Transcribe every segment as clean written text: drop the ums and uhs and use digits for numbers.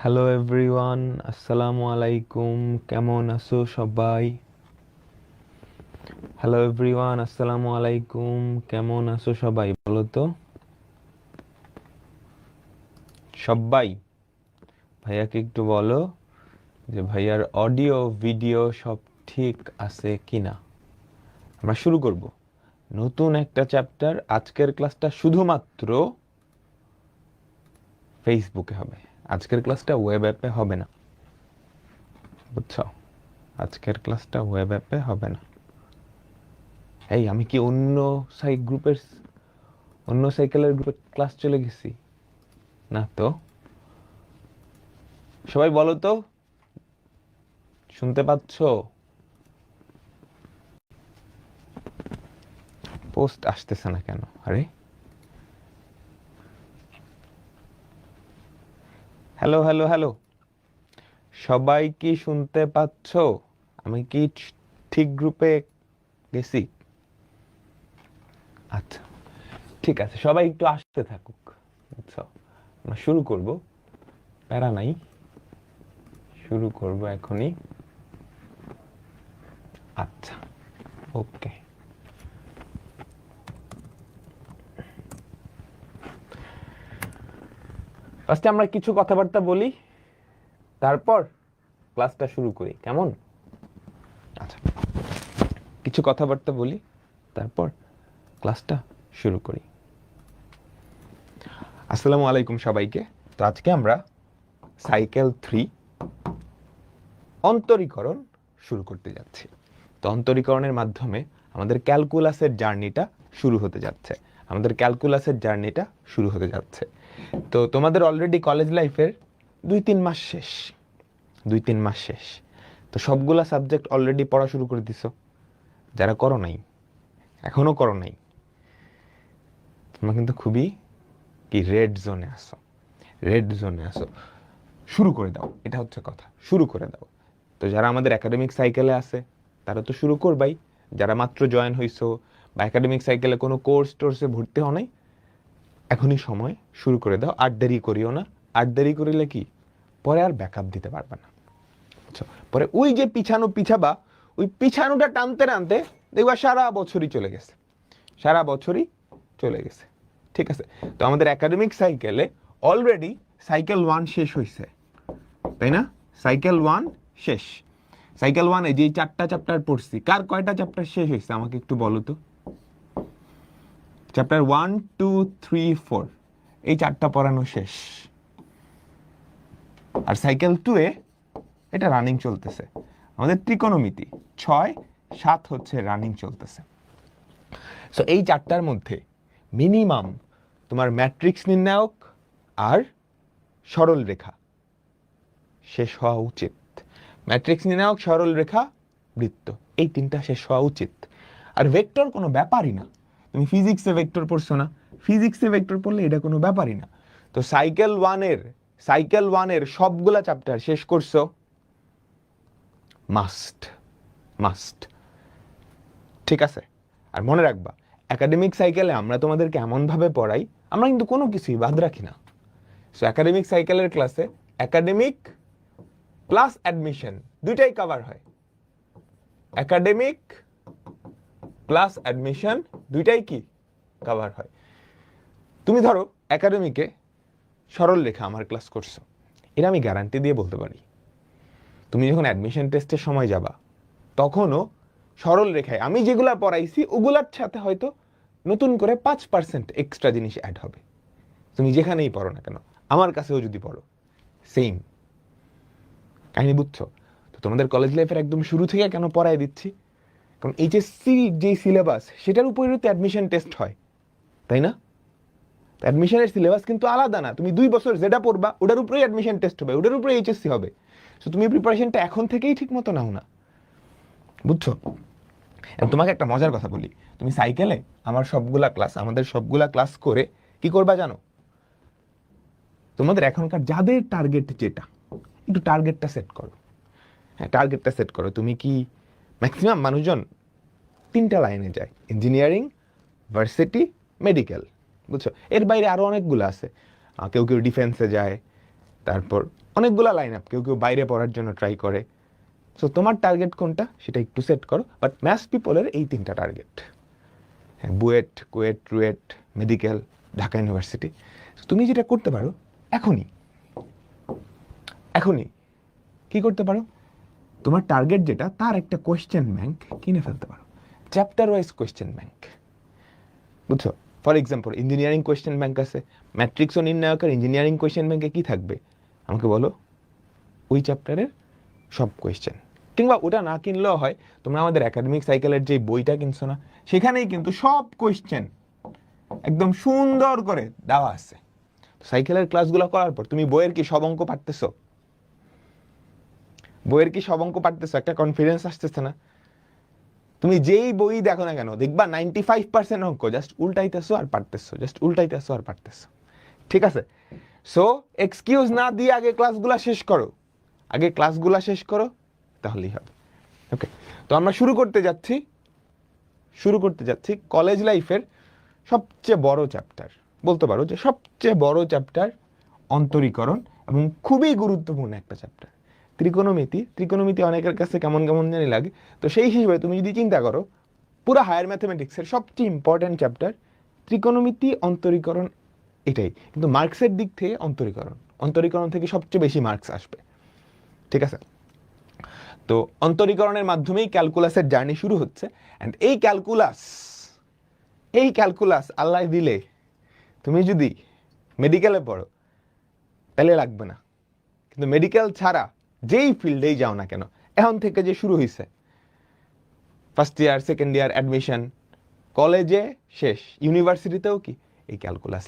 Hello everyone, আসসালামু আলাইকুম। কেমন আছো সবাই? হ্যালো এভরিওয়ান, আসসালামু আলাইকুম। কেমন আছো সবাই, বলো তো সবাই। ভাইয়াকে একটু বলো যে ভাইয়ার অডিও ভিডিও সব ঠিক আছে কিনা। আমরা শুরু করব নতুন একটা চ্যাপ্টার। আজকের ক্লাসটা শুধুমাত্র ফেসবুকে হবে। আজকের ক্লাসটা ওয়েব অ্যাপে হবে না, বুঝছো? আজকের ক্লাসটা ওয়েব অ্যাপে হবে না। এই আমি কি অন্য সাইকেলের গ্রুপে ক্লাস চলে গেছি? না তো। সবাই বলো তো, শুনতে পাচ্ছো? পোস্ট আসতেছে না কেন? আরে হ্যালো হ্যালো হ্যালো, সবাই কি শুনতে পাচ্ছো? আমি কি ঠিক গ্রুপে গেছি? আচ্ছা, ঠিক আছে, সবাই একটু আসতে থাকুক, বুঝছো? আমরা শুরু করব, প্যারা নাই, শুরু করব এখনই। আচ্ছা, ওকে। ফার্স্টে আমরা কিছু কথাবার্তা বলি, তারপর ক্লাসটা শুরু করি, কেমন? আচ্ছা, কিছু কথাবার্তা বলি, তারপর ক্লাসটা শুরু করি। আসসালামু আলাইকুম সবাইকে। তো আজকে আমরা সাইকেল 3 অন্তরীকরণ শুরু করতে যাচ্ছি। তো অন্তরীকরণের মাধ্যমে আমাদের ক্যালকুলাসের জার্নিটা শুরু হতে যাচ্ছে। তো তোমাদের অলরেডি কলেজ লাইফের 2-3 মাস শেষ। 2-3 মাস শেষ। তো সবগুলা সাবজেক্ট অলরেডি পড়া শুরু করে দিছো। যারা করো নাই, এখনো করো নাই, তোমরা কিন্তু খুবই রেড জোনে আসো। শুরু করে দাও, এটা হচ্ছে কথা, শুরু করে দাও। তো যারা আমাদের একাডেমিক সাইকেলে আছে তারা তো শুরু করবাই। যারা মাত্র জয়েন হইছো বা একাডেমিক সাইকেলে কোনো টোর্সে ভর্তি হও নাই, এখনই সময়, শুরু করে দাও। আর দেরি করিও না। আর দেরি করিলে কি পরে আর ব্যাকআপ দিতে পারবে না, বুঝছো? পরে ওই যে পিছাবা, ওই পিছানোটা টানতে টানতে দেখবা সারা বছরই চলে গেছে। ঠিক আছে? তো আমাদের একাডেমিক সাইকেলে অলরেডি সাইকেল 1 শেষ হয়েছে, তাই না? সাইকেল 1 শেষ। সাইকেল 1-এ যে 4টা চ্যাপ্টার পড়ছি, কার কয়টা চ্যাপ্টার শেষ হয়েছে আমাকে একটু বলো তো। চ্যাপ্টার 1, 2, 3, 4 এই 4টা পড়ানো শেষ। আর সাইকেল 2-এ এটা রানিং চলতেছে। আমাদের ত্রিকোণমিতি 6, 7 হচ্ছে রানিং চলতেছে। সো এই 4টার মধ্যে মিনিমাম তোমার ম্যাট্রিক্স নির্ণায়ক আর সরল রেখা শেষ হওয়া উচিত। ম্যাট্রিক্স নির্ণায়ক, সরল রেখা, বৃত্ত, এই 3টা শেষ হওয়া উচিত। আর ভেক্টর কোনো ব্যাপারই না। তুমি ফিজিক্সে ভেক্টর পড়ছো না? ফিজিক্সে ভেক্টর পড়লে এটা কোনো ব্যাপারই না। তো সাইকেল 1-এর সবগুলা চ্যাপ্টার শেষ করছো, মাস্ট। ঠিক আছে? আর মনে রাখবা, একাডেমিক সাইকেলে আমরা তোমাদেরকে এমন ভাবে পড়াই, আমরা কিন্তু কোনো কিছুই বাদ রাখি না। সো একাডেমিক সাইকেলের ক্লাসে একাডেমিক প্লাস অ্যাডমিশন দুইটাই কভার হয়। একাডেমিক প্লাস অ্যাডমিশন দুইটাই কি কভার হয়। তুমি ধরো একাডেমিকে সরল রেখা আমার ক্লাস করছো, এটা আমি গ্যারান্টি দিয়ে বলতে পারি তুমি যখন অ্যাডমিশন টেস্টের সময় যাবা, তখনও সরল রেখায় আমি যেগুলা পড়াইছি ওগুলার সাথে হয়তো নতুন করে 5% এক্সট্রা জিনিস অ্যাড হবে। তুমি যেখানেই পড়ো না কেন, আমার কাছেও যদি পড়ো, সেম কাহিনী, বুঝছো? তো তোমাদের কলেজ লাইফের একদম শুরু থেকে কেন পড়াই দিচ্ছি, কারণ এইচএসসি যে সিলেবাস সেটার উপরে তো অ্যাডমিশন টেস্ট হয়, তাই না? অ্যাডমিশনের সিলেবাস কিন্তু আলাদা না। তুমি 2 বছর যেটা পড়বা ওটার উপরেই অ্যাডমিশন টেস্ট হবে, ওটার উপরে এইচএসসি হবে। সো তুমি প্রিপারেশনটা এখন থেকেই ঠিক মতো নাও না, বুঝছো? এবং তোমাকে একটা মজার কথা বলি, তুমি সাইকেলে আমাদের সবগুলা ক্লাস করে কি করবা জানো? তোমাদের এখনকার যাদের টার্গেট যেটা, একটু টার্গেটটা সেট করো। হ্যাঁ, টার্গেটটা সেট করো। তুমি কি, ম্যাক্সিমাম মানুষজন 3টা লাইনে যায়: ইঞ্জিনিয়ারিং, ভার্সিটি, মেডিকেল, বুঝছো? এর বাইরে আরো অনেকগুলো আছে। কেউ কেউ ডিফেন্সে যায়, তারপর অনেকগুলা লাইন আপ, কেউ কেউ বাইরে পড়ার জন্য ট্রাই করে। সো তোমার টার্গেট কোনটা সেটা একটু সেট করো, বাট ম্যাথস পিপলের এই 3টা টার্গেট। হ্যাঁ, বুয়েট, কুয়েট, রুয়েট, মেডিকেল, ঢাকা ইউনিভার্সিটি। তুমি যেটা করতে পারো এখনই কি করতে পারো, তোমার টার্গেট যেটা তার একটা কোয়েশ্চেন ব্যাংক কিনে ফেলতে পারো, চ্যাপ্টার ওয়াইজ কোয়েশ্চেন ব্যাংক, বুঝছো? For example engineering question bank আছে, ম্যাট্রিক্স ও নির্ণায়কের ইঞ্জিনিয়ারিং কোয়েশ্চেন ব্যাংকে কি থাকবে আমাকে বলো, ওই চ্যাপ্টারের সব কোয়েশ্চেন। কিংবা ওটা না কিনলেও হয়, তোমরা আমাদের একাডেমিক সাইকেলের যে বইটা কিনছো না, সেখানেই কিন্তু সব কোয়েশ্চেন একদম সুন্দর করে দেওয়া আছে। সাইকেলের ক্লাসগুলো করার পর তুমি বইয়ের কি সব অঙ্ক পারতেছো? একটা কনফিডেন্স আসতেছে না? তুমি যেই বই দেখো না কেন, দেখবা 95% অঙ্ক জাস্ট উল্টাইতেছো আর পারতেছো, ঠিক আছে? সো এক্সকিউজ না দিয়ে আগে ক্লাসগুলা শেষ করো, তাহলেই হবে। ওকে, তো আমরা শুরু করতে যাচ্ছি কলেজ লাইফের সবচেয়ে বড় চ্যাপ্টার, বলতে পারো যে সবচেয়ে বড় চ্যাপ্টার অন্তরীকরণ, এবং খুবই গুরুত্বপূর্ণ একটা চ্যাপ্টার। ত্রিকোণমিতি অনেকের কাছে কেমন জানি লাগে, তো সেই হিসেবে তুমি যদি চিন্তা করো পুরো হায়ার ম্যাথমেটিক্সের সবচেয়ে ইম্পর্টেন্ট চ্যাপ্টার ত্রিকোণমিতি, অন্তরীকরণ, এটাই। কিন্তু মার্কসের দিক থেকে অন্তরীকরণ থেকে সবচেয়ে বেশি মার্কস আসবে, ঠিক আছে? তো অন্তরীকরণের মাধ্যমেই ক্যালকুলাসের জার্নি শুরু হচ্ছে। অ্যান্ড এই ক্যালকুলাস আল্লাহ দিলে তুমি যদি মেডিকেলে পড়ো তাহলে লাগবে না, কিন্তু মেডিকেল ছাড়া যেই ফিল্ডেই যাও না কেন, এখন থেকে যে শুরু হয়েছে, first year, second year admission, কলেজে শেষ, ইউনিভার্সিটিতেও কি এই ক্যালকুলাস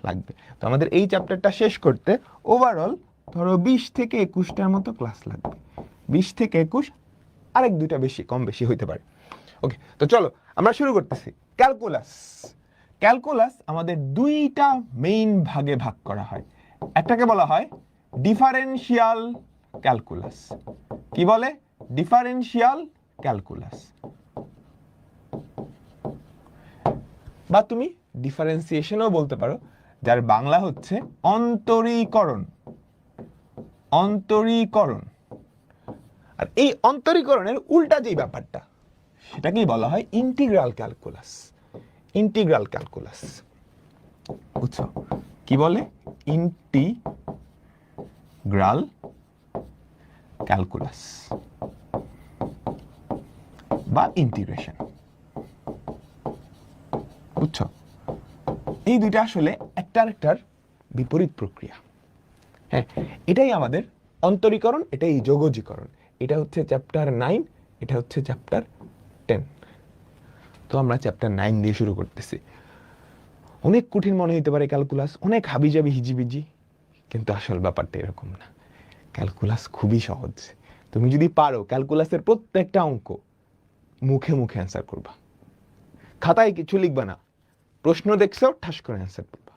লাগবে। তো আমাদের এই চ্যাপ্টারটা শেষ করতে ওভারঅল ধরো 20 থেকে 21টার মতো ক্লাস লাগবে। 20 থেকে 21, আরেক দুইটা কম বেশি হইতে পারে। ওকে, তো চলো আমরা শুরু করতেছি। ক্যালকুলাস আমাদের দুইটা মেইন ভাগে ভাগ করা হয়। একটাকে বলা হয় ডিফারেনশিয়াল ক্যালকুলাস। কি বলে? ডিফারেনশিয়াল ক্যালকুলাস, বা তুমি ডিফারেন্সিয়েশনও বলতে পারো, যার বাংলা হচ্ছে অন্তরীকরণ। আর এই অন্তরীকরণের উল্টা যেই ব্যাপারটা, সেটাকেই বলা হয় ইন্টিগ্রাল ক্যালকুলাস। বুঝছো? কি বলে? ইন্টিগ্রাল ক্যালকুলাস বা ইন্টিগ্রেশন। বুঝছো? এই দুইটা আসলে একটার বিপরীত প্রক্রিয়া। হ্যাঁ, এটাই আমাদের অন্তরীকরণ, এটাই যোগজীকরণ। এটা হচ্ছে চ্যাপ্টার 9, এটা হচ্ছে চ্যাপ্টার 10। তো আমরা চ্যাপ্টার 9 দিয়ে শুরু করতেছি। অনেক কঠিন মনে হতে পারে ক্যালকুলাস, অনেক হাবিজাবি হিজিবিজি, কিন্তু আসল ব্যাপারটা এরকম না। ক্যালকুলাস খুবই সহজ। তুমি যদি পারো ক্যালকুলাসের প্রত্যেকটা অঙ্ক মুখে অ্যান্সার করবা, খাতায় কিছু লিখবা না, প্রশ্ন দেখছো ঠাস করে অ্যান্সার করবা,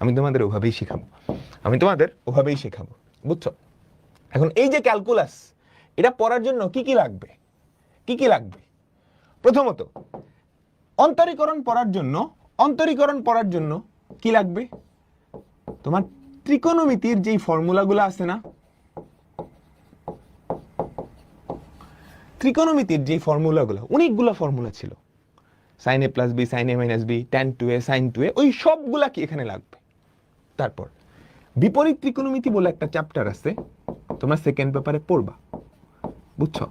আমি তোমাদের ওভাবেই শেখাবো। বুঝছো? এখন এই যে ক্যালকুলাস, এটা পড়ার জন্য কি কি লাগবে? প্রথমত অন্তরীকরণ পড়ার জন্য কি লাগবে? তোমার ত্রিকোণমিতির যেই ফর্মুলাগুলো আছে না, অনেকগুলো ফর্মুলা ছিল, sin a plus b, sin a minus b, tan 2a, sin 2a, ওই সবগুলা কি এখানে লাগবে। তারপর বিপরীত ত্রিকোণমিতি বলে একটা চ্যাপ্টার আছে, তোমরা সেকেন্ড পেপারে পড়বা। বুঝছো?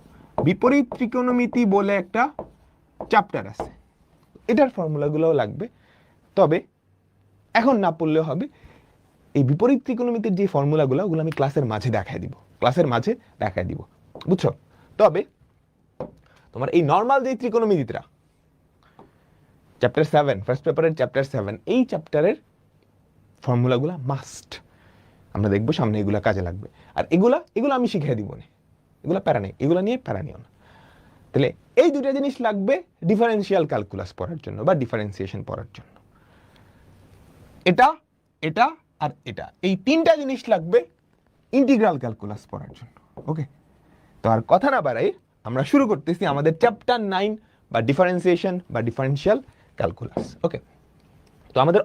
বিপরীত ত্রিকোণমিতি বলে একটা চ্যাপ্টার আছে, এটার ফর্মুলাগুলোও লাগবে। তবে এখন না পড়লেও হবে, এই বিপরীত ত্রিকোণমিতির যে ফর্মুলাগুলো, ওগুলো আমি ক্লাসের মাঝে দেখায় দিব। বুঝছো? তবে তোমার এই নর্মাল যে ত্রিকোণমিতিরা, চ্যাপ্টার 7, ফার্স্ট পেপারের চ্যাপ্টার 7, এই চ্যাপ্টারের ফর্মুলাগুলো মাস্ট। আমরা দেখবো সামনে এগুলা কাজে লাগবে। আর এগুলা আমি শিখিয়ে দিব না, এগুলা প্যারা নেই, এগুলা নিয়ে প্যারা নিও না। তাহলে এই দুটো জিনিস লাগবে ডিফারেন্সিয়াল ক্যালকুলাস পড়ার জন্য বা ডিফারেন্সিয়েশন পড়ার জন্য। এটা আর এটা, এই তিনটা জিনিস লাগবে ইন্টিগ্রাল ক্যালকুলাস পড়ার জন্য। ওকে, তো আর কথা না বাড়াই আমরা শুরু করতেছি আমাদের চ্যাপ্টার 9 বা ডিফারেন্সিয়েশন বা ডিফারেন্সিয়াল ক্যালকুলাস। ওকে, তো আমাদের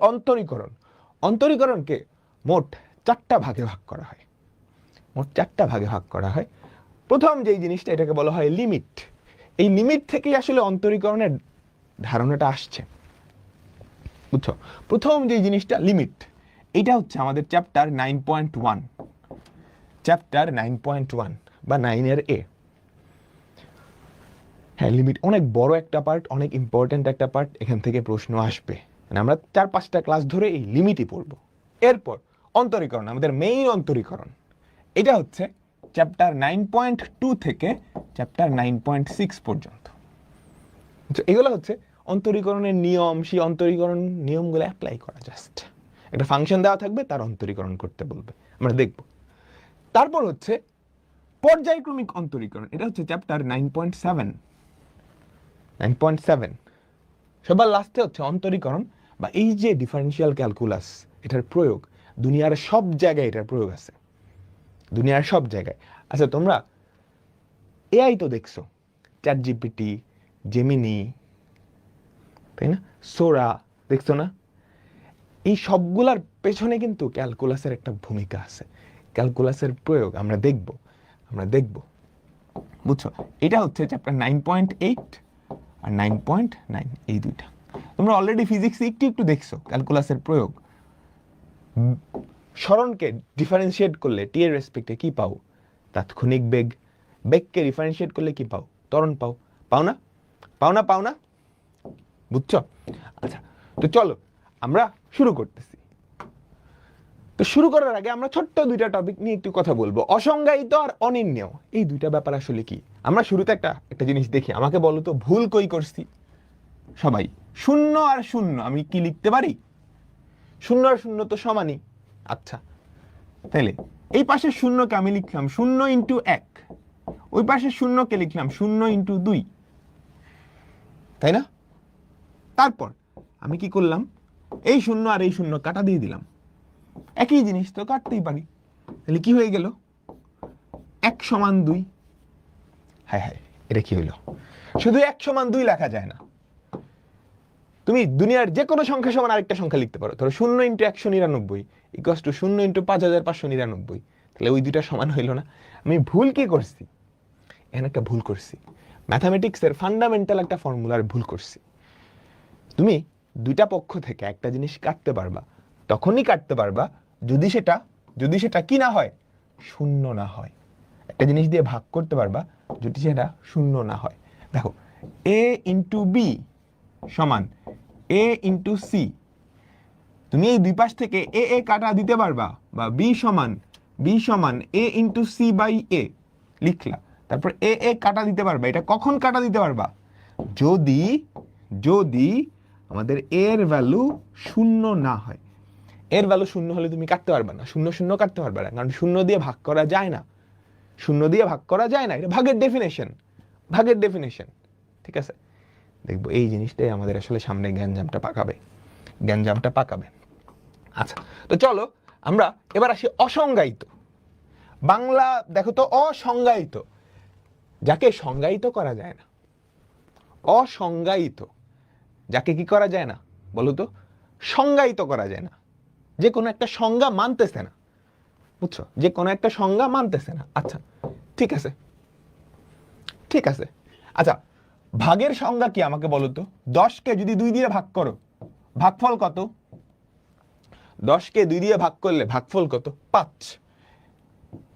অন্তরীকরণকে মোট 4টা ভাগে ভাগ করা হয়। মোট 4টা ভাগে ভাগ করা হয়। প্রথম যেই জিনিসটা, এটাকে বলা হয় লিমিট। এই লিমিট থেকেই আসলে অন্তরীকরণের ধারণাটা আসছে, বুঝছো? প্রথম যে জিনিসটা লিমিট, এটা হচ্ছে আমাদের চ্যাপ্টার 9.1, চ্যাপ্টার 9.1 বা 9-এর এ। হ্যাঁ, লিমিট অনেক বড় একটা পার্ট, অনেক ইম্পর্টেন্ট একটা পার্ট, এখান থেকে প্রশ্ন আসবে। মানে আমরা 4-5টা ক্লাস ধরে এই লিমিটই পড়বো। এরপর অন্তরীকরণ, আমাদের মেইন অন্তরীকরণ, এটা হচ্ছে চ্যাপ্টার 9.2 থেকে চ্যাপ্টার 9.6 পর্যন্ত। এগুলো হচ্ছে অন্তরীকরণের নিয়ম, সেই অন্তরীকরণ নিয়মগুলো অ্যাপ্লাই করা, জাস্ট একটা ফাংশন দেওয়া থাকবে, তার অন্তরীকরণ করতে বলবে, আমরা দেখব। তারপর হচ্ছে পর্যায়ক্রমিক অন্তরীকরণ, এটা হচ্ছে চ্যাপ্টার 9.7। সবার লাস্টে হচ্ছে অন্তরীকরণ বা এই যে ডিফারেনশিয়াল ক্যালকুলাস, এটার প্রয়োগ দুনিয়ার সব জায়গায়, এটার প্রয়োগ আছে দুনিয়ার সব জায়গায়। আচ্ছা, তোমরা এআই তো দেখছো, চ্যাট জিপিটি, জেমিনি, তাই না, সোরা, দেখছো না? এই সবগুলার পেছনে কিন্তু ক্যালকুলাসের একটা ভূমিকা আছে, ক্যালকুলাসের প্রয়োগ আমরা দেখব, বুঝছো? এটা হচ্ছে চ্যাপ্টার 9.8 আর 9.9, এই দুইটা। তোমরা অলরেডি ফিজিক্সে একটু দেখছো ক্যালকুলাসের প্রয়োগ। সরণকে ডিফারেন্সিয়েট করলে টি এর রেসপেক্টে কি পাও? তাৎক্ষণিক বেগ। বেগকে ডিফারেন্সিয়েট করলে কি পাও? ত্বরণ পাও। পাও না? বুঝছো? আচ্ছা, তো চলো আমরা শুরু করতেছি। তো শুরু করার আগে আমরা ছোট্ট দুইটা টপিক নিয়ে একটু কথা বলবো, অসংজ্ঞায়িত আর অনির্ণেয়। এই দুইটা ব্যাপার আসলে কি? আমরা শুরুতে একটা জিনিস দেখি, আমাকে বলো তো ভুল কই করছি সবাই? 0 আর 0 আমি কি লিখতে পারি? 0 আর 0 তো সমানই। আচ্ছা, তাহলে এই পাশে 0কে আমি লিখলাম 0 ইন্টু 1, ওই পাশে 0কে লিখলাম 0 ইন্টু 2, তাই না? তারপর আমি কি করলাম, এই 0 আর এই 0 কাটা দিয়ে দিলাম, একই জিনিস তো কাটতেই পারি। তাহলে কি হয়ে গেল? 1 সমান 2। হ্যাঁ, এটা কি হইলো? শুধু 1 সমান 2 লেখা যায় না, তুমি দুনিয়ার যে কোনো সংখ্যা সমান আরেকটা সংখ্যা লিখতে পারো। ধরো 0 ইন্টু 199 ইকুয়ালস টু 0 ইন্টু 5599। তাহলে ওই দুইটা সমান হইলো না? আমি ভুল কি করছি? এখানে একটা ভুল করছি, ম্যাথামেটিক্সের ফান্ডামেন্টাল একটা ফর্মুলার ভুল করছি। তুমি দুইটা পক্ষ থেকে একটা জিনিস কাটতে পারবা, তখনই কাটতে পারবা যদি সেটা কি না হয়, শূন্য না হয়। একটা জিনিস দিয়ে ভাগ করতে পারবা যদি সেটা শূন্য না হয়। দেখো, a ইন্টু বি সমান a ইন্টু সি। তুমি এই দুই পাশ থেকে এ কাটা দিতে পারবা, বা b সমান a ইন্টু সি বাই এ লিখলা। তারপর এ কাটা দিতে পারবা। এটা কখন কাটা দিতে পারবা? যদি আমাদের এর ভ্যালু শূন্য না হয়। এর ভ্যালু শূন্য হলে তুমি কাটতে পারবে না, 0 কাটতে পারবে না, কারণ 0 দিয়ে ভাগ করা যায় না। এটা ভাগের ডেফিনেশন। ঠিক আছে, দেখবো এই জিনিসটাই আমাদের আসলে সামনে জ্ঞানজামটা পাকাবে। আচ্ছা, তো চলো আমরা এবার আসি অসংজ্ঞায়িত। বাংলা দেখো তো, অসংজ্ঞায়িত, যাকে সংজ্ঞায়িত করা যায় না। অসংজ্ঞায়িত, যাকে কি করা যায় না বলো তো? সংজ্ঞায়িত করা যায় না, যে কোনো একটা সংজ্ঞা মানতেছে না, বুঝছো? যে কোনো একটা সংজ্ঞা মানতেছে না। আচ্ছা, ঠিক আছে। আচ্ছা, ভাগের সংজ্ঞা কি আমাকে বলো তো? 10কে যদি 2 দিয়ে ভাগ করো, ভাগফল কত? 10কে 2 দিয়ে ভাগ করলে ভাগফল কত? 5,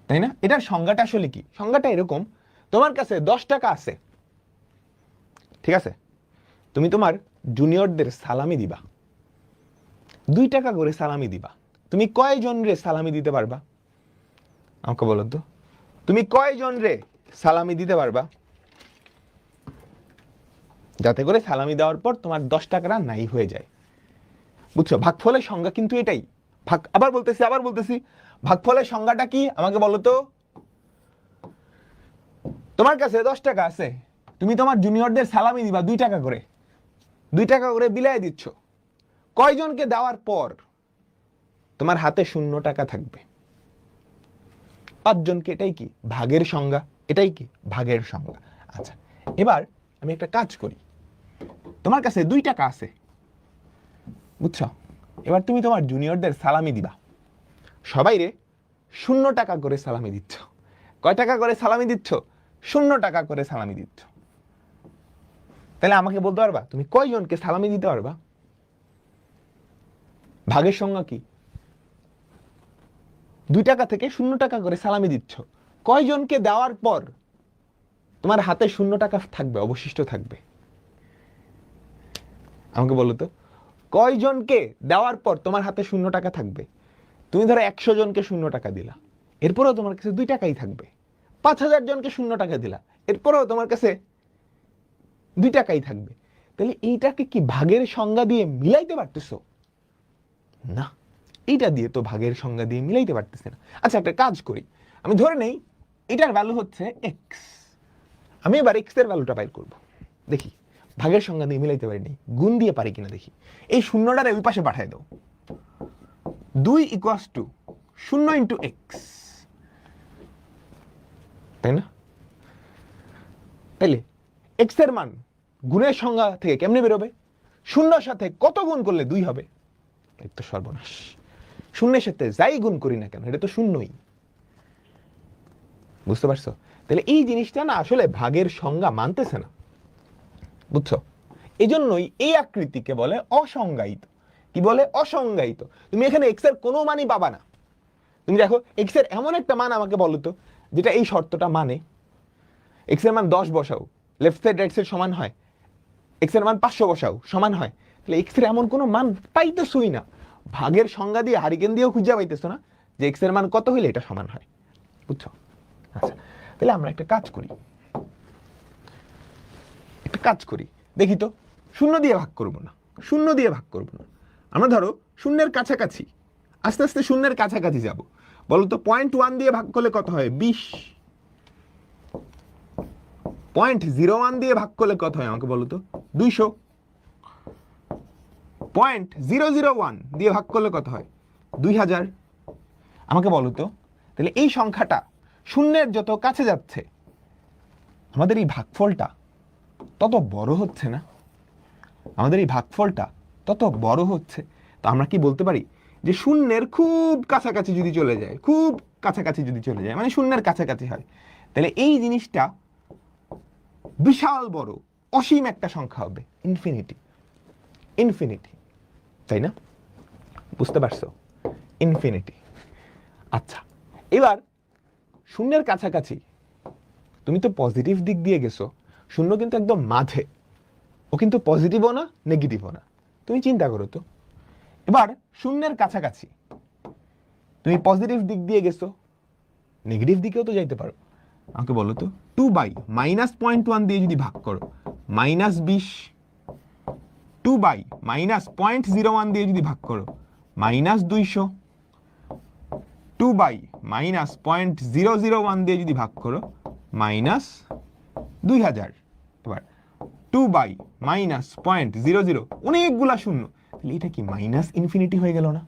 তাই না? এটার সংজ্ঞাটা আসলে কি? সংজ্ঞাটা এরকম, তোমার কাছে 10 টাকা আছে, ঠিক আছে? তুমি তোমার জুনিয়রদের সালামি দিবা, 2 টাকা করে সালামি দিবা। তুমি কয়জন রে সালামি দিতে পারবা আমাকে বলো তো? তুমি কয়জন রে সালামি দিতে পারবা, যাতে করে সালামি দেওয়ার পর তোমার 10 টাকাটা নাই হয়ে যায়? বুঝছো? ভাগফলের সংজ্ঞা কিন্তু এটাই। আবার বলতেছি, ভাগফলের সংজ্ঞাটা কি আমাকে বলো তো? তোমার কাছে 10 টাকা আছে, তুমি তোমার জুনিয়রদের সালামি দিবা 2 টাকা করে বিলায় দিচ্ছ। কয়জনকে দেওয়ার পর তোমার হাতে 0 টাকা থাকবে? 5 জনকে। এটাই কি ভাগের সংজ্ঞা? আচ্ছা, এবার আমি একটা কাজ করি, তোমার কাছে 2 টাকা আছে, বুঝছো? এবার তুমি তোমার জুনিয়রদের সালামি দিবা, সবাই রে 0 টাকা করে সালামি দিচ্ছ। কয় টাকা করে সালামি দিচ্ছ? 0 টাকা করে সালামি দিচ্ছ। তাহলে আমাকে বলতে পারবা তুমি কয়জনকে সালামি দিতে পারবা? ভাগের সংজ্ঞা কি? 2 টাকা থেকে 0 টাকা করে সালামি দিচ্ছ, কয়জনকে দেওয়ার পর তোমার হাতে 0 টাকা থাকবে, অবশিষ্ট থাকবে? আমাকে বলো তো, কয়জনকে দেওয়ার পর তোমার হাতে 0 টাকা থাকবে? তুমি ধরো 100 জনকে 0 টাকা দিলা, এরপরেও তোমার কাছে 2 টাকাই থাকবে। 5000 জনকে 0 টাকা দিলা, এরপরেও তোমার কাছে 2 টাকাই থাকবে। তাহলে এইটাকে কি ভাগের সংজ্ঞা দিয়ে মিলাইতে পারতেছো? না, এইটা দিয়ে তো ভাগের সংজ্ঞা দিয়ে মিলাইতে পারতেছে না। আচ্ছা, একটা কাজ করি, আমি ধরে নেই এটার ভ্যালু হচ্ছে এক্স। আমি এবার এক্স এর ভ্যালুটা বাইর করব, দেখি ভাগের সংজ্ঞা দিয়ে মিলাইতে পারি, গুণ দিয়ে পারি কিনা দেখি। এই শূন্যটারে ওই পাশে পাঠায় দাও। 2 = 0 × x, তাই না? তাইলে এক্স এর মান গুণের সংজ্ঞা থেকে কেমনে বেরোবে? 0 সাথে কত গুণ করলে 2 হবে? এই তো সর্বনাশ, 0 সাথে যাই গুণ করি না কেন এটা তো 0ই। বুঝতে পারছো? তাহলে এই জিনিসটা না আসলে ভাগের সংজ্ঞা মানতেছে না, বুঝছো? এই জন্যই এই আকৃতিকে বলে অসংজ্ঞায়িত। কি বলে? অসংজ্ঞায়িত। তুমি এখানে এক্স এর কোনো মানই পাবা না। তুমি দেখো এক্স এর এমন একটা মান আমাকে বলো তো যেটা এই শর্তটা মানে। এক্স এর মান 10 বসাও, লেফট সাইড রাইট সাইড সমান হয়। এক্স এর মান 500 বসাও, সমান হয়। তাহলে এক্স এর এমন কোনো মান পাইতেছই না, ভাগের সংজ্ঞা দিয়ে হারিকেন দিয়েও খুঁজে পাইতেছো না যে এক্স এর মান কত হইলে এটা সমান হয়। বুঝছো? আচ্ছা, তাহলে আমরা একটা কাজ করি, দেখি তো 0 দিয়ে ভাগ করব না, 0 দিয়ে ভাগ করব না। আমরা ধরো শূন্যের কাছাকাছি, আস্তে আস্তে শূন্যের কাছাকাছি যাব। বলো তো 0.1 দিয়ে ভাগ করলে কত হয়? 20। 0.01 দিয়ে ভাগ করলে কত হয় আমাকে বলো তো? 200। 0.001 দিয়ে ভাগ করলে কত হয়? 2000। আমাকে বলো তো, তাহলে এই সংখ্যাটা শূন্যের যত কাছে যাচ্ছে আমাদের এই ভাগফলটা তত বড় হচ্ছে না? আমাদের এই ভাগফলটা তত বড় হচ্ছে। তো আমরা কি বলতে পারি যে শূন্যের খুব কাছাকাছি যদি চলে যায়, খুব কাছাকাছি যদি চলে যায় মানে শূন্যের কাছাকাছি হয়, তাহলে এই জিনিসটা বিশাল বড়, অসীম একটা সংখ্যা হবে, ইনফিনিটি, তাই না? বুঝতে পারছো? ইনফিনিটি। আচ্ছা, এবার শূন্যের কাছাকাছি তুমি তো পজিটিভ দিক দিয়ে গেছো, শূন্য কিন্তু একদম মাঝে, ও কিন্তু পজিটিভও না নেগেটিভও না। তুমি চিন্তা করো তো, এবার শূন্যের কাছাকাছি তুমি পজিটিভ দিক দিয়ে গেছো, নেগেটিভ দিকেও তো যাইতে পারো। আমাকে বলো তো, 2/-0.1 দিয়ে যদি ভাগ করো -20, 2/-0.01 দিয়ে যদি ভাগ করো -200, 2/-001 দিয়ে যদি ভাগ করো -2000। এবার 2/-0.00, অনেকগুলা শূন্য, তাহলে এটা কি মাইনাস ইনফিনিটি হয়ে গেল না?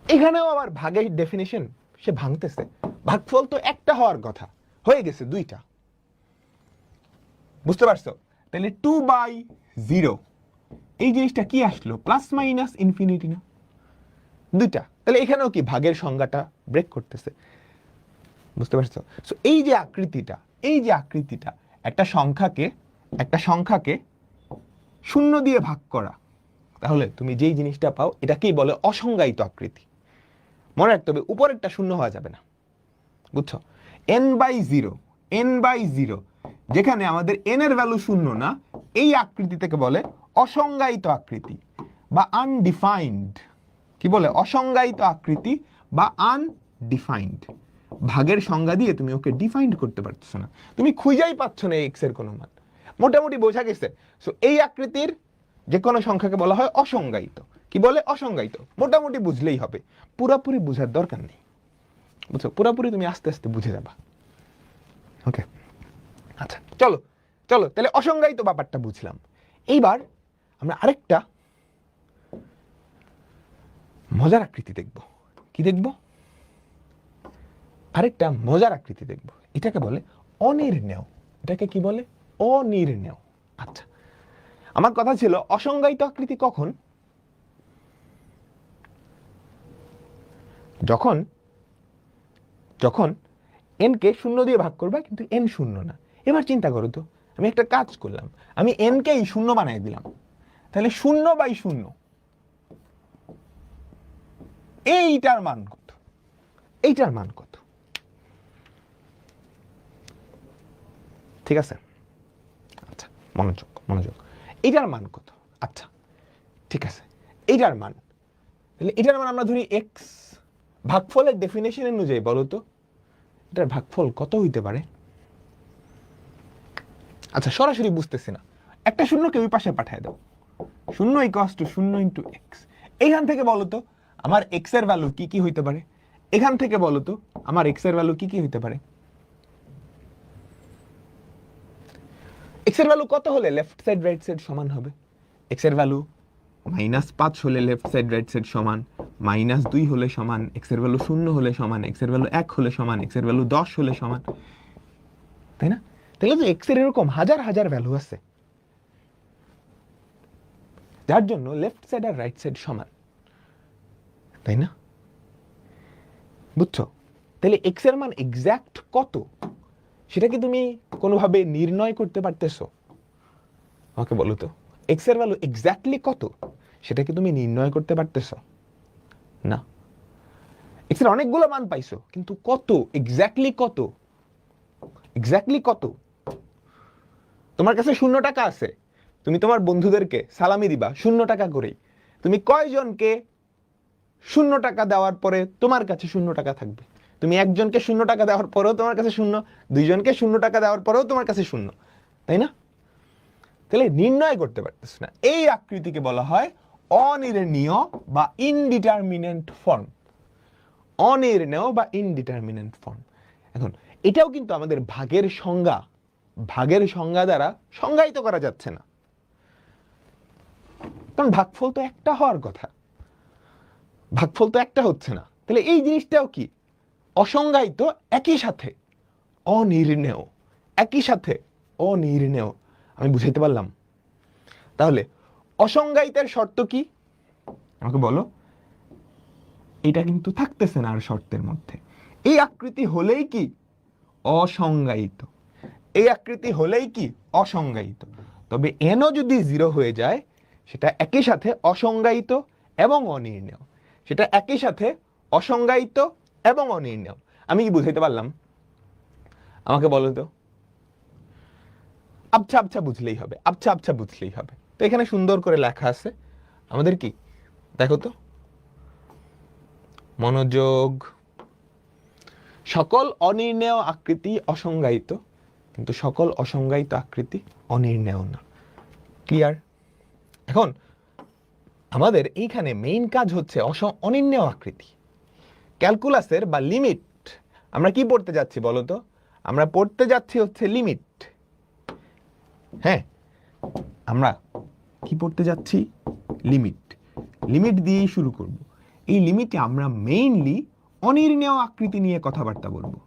এখানেও আবার ভাগের ডেফিনিশন সে ভাঙতেছে। ভাগফল তো একটা হওয়ার কথা, হয়ে গেছে 2টা। বুঝতে পারছো? তাহলে 2/0 এই জিনিসটা কি আসলো? প্লাস মাইনাস ইনফিনিটি না? 2টা। তাহলে এখানেও কি ভাগের সংজ্ঞাটা ব্রেক করতেছে? বুঝতে পারছো? সো এই যে আকৃতিটা একটা সংখ্যাকে 0 দিয়ে ভাগ করা, তাহলে তুমি যেই জিনিসটা পাও এটাকেই বলে অসংজ্ঞায়িত আকৃতি। মনে রাখতে হবে উপরেরটা 0 হওয়া যাবে না, বুঝছো? n/0 যেখানে আমাদের n এর ভ্যালু 0 না, এই আকৃতি থেকে বলে অসংজ্ঞায়িত আকৃতি বা আনডিফাইন্ড। কি বলে? অসংজ্ঞায়িত আকৃতি বা আনডিফাইন্ড। ভাগের সংজ্ঞা দিয়ে তুমি ওকে ডিফাইন্ড করতে পারছো না, তুমি খুঁজেই পাচ্ছ না এক্স এর কোনো মান। মোটামুটি বোঝা গেছে? সো এই আকৃতির যে কোনো সংখ্যাকে বলা হয় অসংজ্ঞায়িত। কি বলে? অসংজ্ঞায়িত। মোটামুটি বুঝলেই হবে, পুরোপুরি বুঝার দরকার নেই, বুঝছো? পুরোপুরি তুমি আস্তে আস্তে বুঝে যাবা। ওকে, আচ্ছা, চলো তাহলে অসংজ্ঞায়িত ব্যাপারটা বুঝলাম। এইবার আমরা আরেকটা মজার আকৃতি দেখব। কি দেখব? আরেকটা মজার আকৃতি দেখব, এটাকে বলে অনির্ণেয়। এটাকে কি বলে? অনির্ণেয়। আচ্ছা, আমার কথা ছিল অসংজ্ঞায়িত আকৃতি কখন? যখন যখন n কে 0 দিয়ে ভাগ করবা কিন্তু n 0 না। এবার চিন্তা করো তো, আমি একটা কাজ করলাম, আমি n কে 0 বানাই দিলাম, তাহলে 0/0 এইটার মান কত? এইটার মান কত? ঠিক আছে, আচ্ছা মনোযোগ মনোযোগ, এইটার মান কত? আচ্ছা ঠিক আছে, এইটার মান, তাহলে এটার মান আমরা ধরি x। ভাগফলের ডেফিনেশন অনুযায়ী বলো তো এটার ভাগফল কত হইতে পারে? আচ্ছা সরাসরি বুঝতেছি না, একটা শূন্যকে ওই পাশে পাঠিয়ে দাও, 0 = 0 × x। এইখান থেকে বলো তো আমার x এর ভ্যালু কি কি হইতে পারে? এখান থেকে বলো তো আমার x এর ভ্যালু কি কি হইতে পারে? x এর ভ্যালু কত হলে লেফট সাইড রাইট সাইড সমান হবে? x এর ভ্যালু -5 হলে লেফট সাইড রাইট সাইড সমান, -2 হলে সমান, x এর ভ্যালু 0 হলে সমান, x এর ভ্যালু 1 হলে সমান, x এর ভ্যালু 10 হলে সমান, তাই না? তাহলে যে x এর এরকম হাজার হাজার ভ্যালু আছে যার জন্য লেফট সাইড আর রাইট সাইড সমান, তাই না? বুঝছো? তাহলে x এর মান এক্সাক্ট কত সেটা কি তুমি কোনোভাবে নির্ণয় করতে পারতেছো? আমাকে বলো তো, x এর ভ্যালু এক্স্যাক্টলি কত সেটা কি তুমি নির্ণয় করতে পারতেছো? না। x এর অনেকগুলো মান পাইছো, কিন্তু কত এক্স্যাক্টলি কত? এক্স্যাক্টলি কত? তোমার কাছে 0 টাকা আছে, তুমি তোমার বন্ধুদেরকে সালামি দিবা 0 টাকা করেই, তুমি কয়জনকে 0 টাকা দেওয়ার পরে তোমার কাছে 0 টাকা থাকবে? তুমি একজনকে 0 টাকা দেওয়ার পরেও তোমার কাছে 0, দুইজনকে 0 টাকা দেওয়ার পরেও তোমার কাছে 0, তাই না? তাহলে নির্ণয় করতে পারতেছ না, এই আকৃতিকে বলা হয় অনির্ণীয় বা ইনডিটারমিনেন্ট ফর্ম। অনির্ণেয় বা ইনডিটারমিনেন্ট ফর্ম। এখন এটাও কিন্তু আমাদের ভাগের সংজ্ঞা দ্বারা সংজ্ঞায়িত করা যাচ্ছে না, কারণ ভাগফল তো একটা হওয়ার কথা, ভাগফল তো একটা হচ্ছে না। তাহলে এই জিনিসটাও কি অসংজ্ঞায়িত, একই সাথে অনির্ণেয়, একই সাথে অনির্ণেয়। আমি বুঝাইতে পারলাম? তাহলে অসংজ্ঞায়িতের শর্ত কি আমাকে বলো? এটা কিন্তু থাকতেছে না আর শর্তের মধ্যে। এই আকৃতি হলেই কি অসংজ্ঞায়িত, এই আকৃতি হলেই কি অসংজ্ঞায়িত। তবে এনও যদি 0 হয়ে যায় সেটা একই সাথে অসংজ্ঞায়িত এবং অনির্ণেয়, সেটা একই সাথে অসংজ্ঞায়িত এবং অনির্ণেয়। আমি কি বুঝাইতে পারলাম? আমাকে বলো তো। আবছা আবছা বুঝলেই হবে, আবছা আবছা বুঝলেই হবে। তো এখানে সুন্দর করে লেখা আছে আমাদের, কি দেখো তো, মনোযোগ, সকল অনির্ণেয় আকৃতি অসংজ্ঞায়িত, কিন্তু সকল অসংজ্ঞায়িত আকৃতি অনির্ণেয় না। ক্লিয়ার? এখন আমাদের এইখানে মেইন কাজ হচ্ছে অনির্ণেয় আকৃতি। ক্যালকুলাসের বা লিমিট আমরা কি পড়তে যাচ্ছি বলো তো? আমরা পড়তে যাচ্ছি হচ্ছে লিমিট। হ্যাঁ, আমরা কি পড়তে যাচ্ছি? লিমিট। লিমিট দিয়েই শুরু করব। এই লিমিটে আমরা মেইনলি অনির্ণেয় আকৃতি নিয়ে কথাবার্তা বলবো,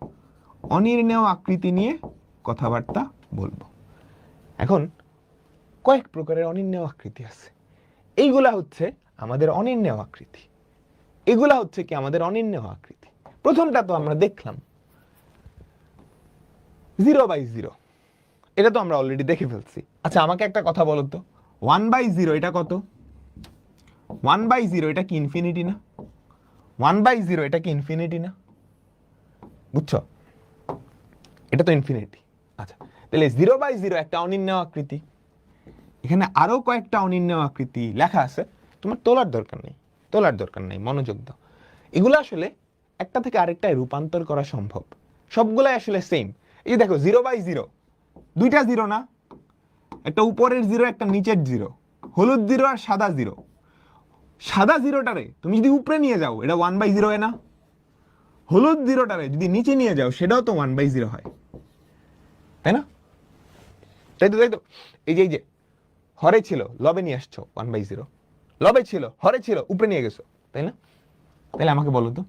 অনির্ণেয় আকৃতি নিয়ে কথাবার্তা বলবো। এখন কয়েক প্রকারের অনির্ণেয় আকৃতি আছে, এইগুলা হচ্ছে আমাদের অনির্ণেয় আকৃতি। এগুলা হচ্ছে কি আমাদের অনির্ণেয় আকৃতি। প্রথমটা তো আমরা দেখলাম 0/0, এটা তো আমরা অলরেডি দেখে ফেলছি। আচ্ছা আমাকে একটা কথা বলো তো, 1/0 এটা কত? 1/0 এটা কি ইনফিনিটি না? 1/0 এটা কি ইনফিনিটি না? বুঝছো? এটা তো ইনফিনিটি। আচ্ছা তাহলে 0/0 একটা অনির্ণেয় আকৃতি। এখানে আরো কয়েকটা অনির্ণেয় আকৃতি লেখা আছে, তোমার তোলার দরকার নেই, তোলার দরকার নেই, মনোযোগ দাও। এগুলো আসলে একটা থেকে আরেকটায় রূপান্তর করা সম্ভব, সবগুলাই আসলে সেম। এই যে দেখো 0/0, দুইটা 0 না? একটা উপরের 0 একটা নিচের 0, হলুদ 0 আর সাদা 0। সাদা 0টারে তুমি যদি উপরে নিয়ে যাও এটা 1/0 হয় না? হলুদ 0টারে যদি নিচে নিয়ে যাও সেটাও তো 1/0 হয়, তাই না? তাই তো, তাই তো। এই যে হরে ছিল লবে নিয়ে আসছো 1/0, লবে ছিল হরে ছিল উপরে নিয়ে গেছো, তাই না? তাহলে আমাকে বলো তো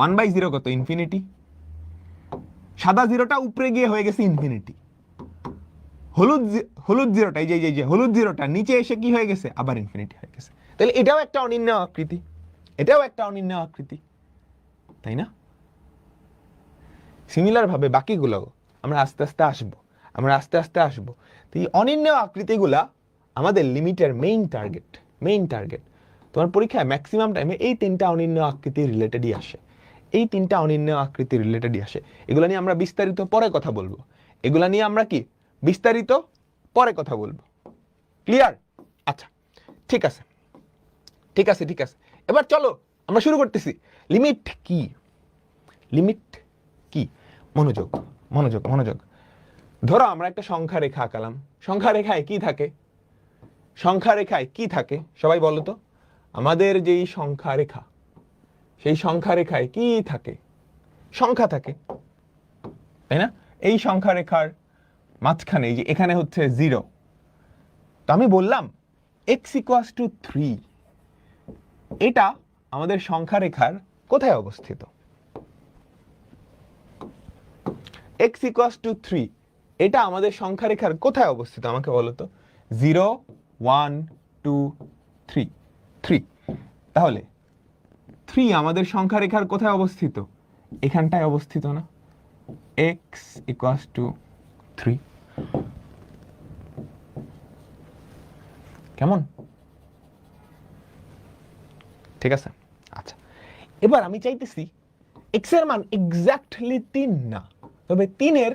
1/0 কত? ইনফিনিটি। সাদা 0টা উপরে গিয়ে হয়ে গেছে ইনফিনিটি। হলুদ 0টা, এই যে হলুদ 0টা নিচে এসে কি হয়ে গেছে? আবার ইনফিনিটি হয়ে গেছে। তাহলে এটাও একটা অনির্ণেয় আকৃতি, এটাও একটা অনির্ণেয় আকৃতি। তাই না? সিমিলার ভাবে বাকিগুলো আমরা আস্তে আস্তে আসবো। তো এই অনির্ণেয় আকৃতিগুলা আমাদের লিমিটের মেইন টার্গেট। তোমার পরীক্ষায় ম্যাক্সিমাম টাইমে এই তিনটা অনির্ণেয় আকৃতি রিলেটেডই আসে। এগুলা নিয়ে আমরা বিস্তারিত পরে কথা বলবো। ক্লিয়ার? আচ্ছা, ঠিক আছে। এবার চলো আমরা শুরু করতেছি। লিমিট কি? মনোযোগ। ধরো আমরা একটা সংখ্যা রেখা আঁকালাম। সংখ্যা রেখায় কি থাকে সবাই বলো তো? আমাদের যেই সংখ্যা রেখা, সেই সংখ্যা রেখায় কি থাকে? সংখ্যা থাকে, তাই না? এই সংখ্যা রেখার মাঝখানে যে এখানে হচ্ছে 0, তো আমি বললাম x = 3, এটা আমাদের সংখ্যা রেখার কোথায় অবস্থিত? x = 3, এটা আমাদের সংখ্যা রেখার কোথায় অবস্থিত আমাকে বলো তো? 0 1 2 3 3, তাহলে 3 আমাদের সংখ্যা রেখার কোথায় অবস্থিত? এখানটায় অবস্থিত না? x = 3, কেমন? ঠিক আছে। আচ্ছা, এবার আমি চাইতেছি x এর মান এক্স্যাক্টলি 3 না, তবে 3 এর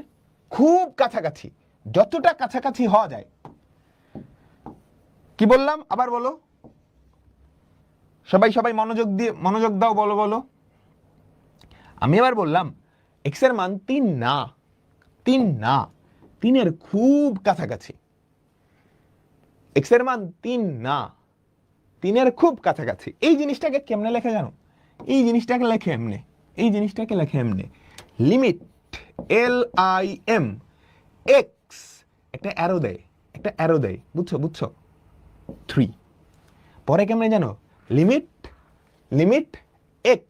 খুব কাছাকাছি, যতটা কাছাকাছি হওয়া যায়। কি বললাম আবার বলো, সবাই মনোযোগ দাও, বলো। আমি এবার বললাম x এর মান 3 না, 3 এর খুব কাছাকাছি। x এর মান 3 না, 3 এর খুব কাছাকাছি। এই জিনিসটাকে কেমনে লেখা জানো? এই জিনিসটাকে লেখে এমনে, লিমিট LIM x, একটা অ্যারো দেয়, বুঝছো? 3, পরে কেমনে জানো? লিমিট x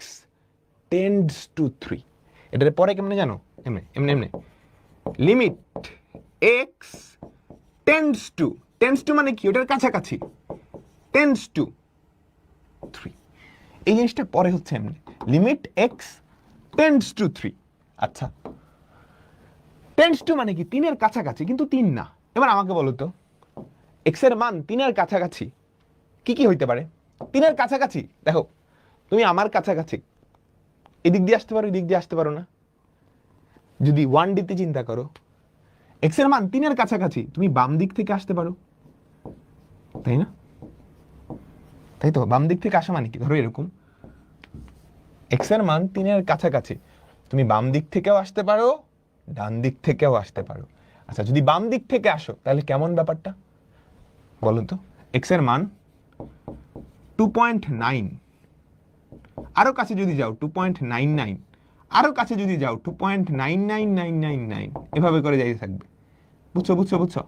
টেন্ডস টু 3, এটার পরে কেমনে জানো? এমনে লিমিট x টেন্ডস টু মানে কি? ওটার কাছাকাছি, টেন্ডস টু 3। এই জিনিসটা পরে হচ্ছে এমনি, লিমিট x টেন্ডস টু 3। আচ্ছা, টেন্ডস টু মানে কি? 3 এর কাছাকাছি, কিন্তু 3 না। এবার আমাকে বলো তো, x এর মান 3 এর কাছাকাছি কি হইতে পারে? 3 এর কাছাকাছি, দেখো তুমি আমার কাছাকাছি এদিক দিয়ে আসতে পারো, এদিক দিয়ে আসতে পারো না? যদি 1D তে চিন্তা করো, x এর মান 3 এর কাছাকাছি, তুমি বাম দিক থেকে আসতে পারো, তাই না? তাই তো, বাম দিক থেকে আসা মানে কি? ধরো এরকম, x এর মান 3 এর কাছাকাছি, তুমি বাম দিক থেকেও আসতে পারো, ডান দিক থেকেও আসতে পারো। আচ্ছা, যদি বাম দিক থেকে আসো তাহলে কেমন ব্যাপারটা বলো তো? x এর মান 2.9, আরো কাছে যদি যাও 2.99, আরো কাছে যদি যাও 2.99999, এভাবে করে যাইতে থাকবে। বুঝছো?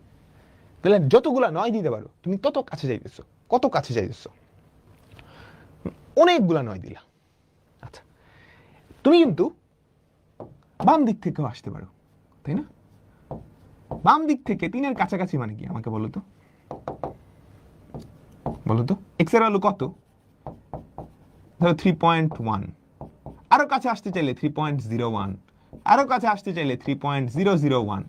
তাহলে যতগুলা 9 দিতে পারো তুমি তত কাছে যাইতেছো। কত কাছে যাইতেছো? অনেকগুলা 9 দিলা। আচ্ছা, তুমি কিন্তু বাম দিক থেকেও আসতে পারো, তাই না? বাম দিক থেকে 3 এর কাছাকাছি মানে কি আমাকে বলো তো? x এর ভ্যালু কত? ধরো 3.1, আরো কাছে আসতে চাইলে 3.01, আরো কাছে আসতে চাইলে 3.001,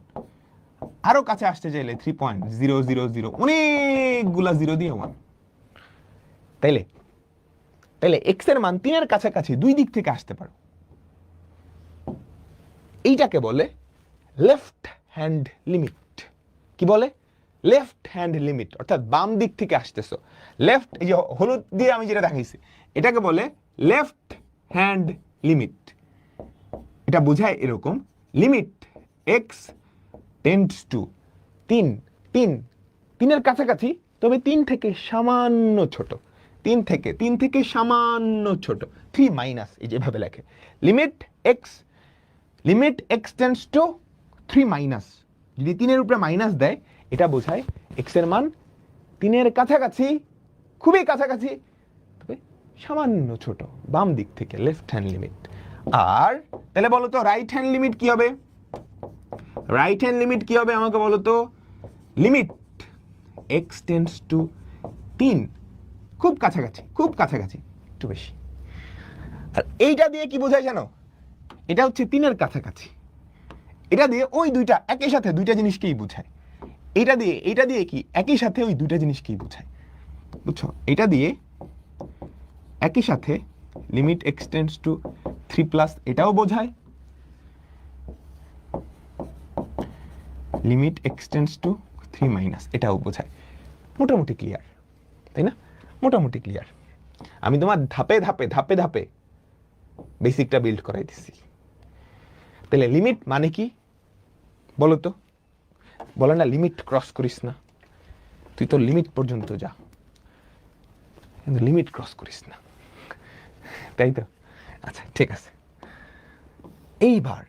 আরো কাছে আসতে চাইলে 3.000, অনেকগুলা 0 দিয়ে 1। তাইলে x এর মান 3 এর কাছাকাছি 2 দিক থেকে আসতে পারো। এইটাকে বলে লেফট হ্যান্ড লিমিট। কি বলে? লেফট হ্যান্ড লিমিট, অর্থাৎ বাম দিক থেকে আসতেছো। লেফট, এই যে হলুদ দিয়ে আমি যেটা দেখাইছি, এটাকে বলে লেফট হ্যান্ড লিমিট। এটা বোঝায় এরকম, লিমিট x টেন্ডস টু 3 এর কাছাকাছি, তবে 3 থেকে সামান্য ছোট, 3 থেকে সামান্য ছোট, 3 মাইনাস, এই যেভাবে লেখে, limit x tends to 3 minus. যদি 3 এর উপরে মাইনাস দেয়, এটা বোঝায় x এর মান 3 এর কাছাকাছি, খুবই কাছাকাছি, তবে সামান্য ছোট, বাম দিক থেকে, লেফট হ্যান্ড লিমিট। আর তাহলে বলো তো রাইট হ্যান্ড লিমিট কি হবে? আমাকে বলো তো। লিমিট x টেন্ডস টু 3, খুব কাছাকাছি, একটু বেশি। আর এইটা দিয়ে কি বোঝায় জানো? এটা হচ্ছে 3-এর কাছাকাছি। এটা দিয়ে ওই দুইটা একই সাথে দুইটা জিনিসকেই বোঝায়। এটা দিয়ে কি একই সাথে ওই দুইটা জিনিসকেই বোঝায়, বুঝছো? এটা দিয়ে একই সাথে লিমিট এক্সটেন্ডস টু 3+ এটাও বোঝায়, লিমিট এক্সটেন্ডস টু 3- এটাও বোঝায়। মোটামুটি ক্লিয়ার, তাই না? মোটামুটি ক্লিয়ার। আমি তোমার ধাপে ধাপে ধাপে ধাপে বেসিকটা বিল্ড করাই দিছি। তাহলে লিমিট মানে কি বলো তো? বলে না লিমিট ক্রস করিস না, তুই তো লিমিট পর্যন্ত যা, কিন্তু লিমিট ক্রস করিস না, তাই তো? আচ্ছা ঠিক আছে, এইবার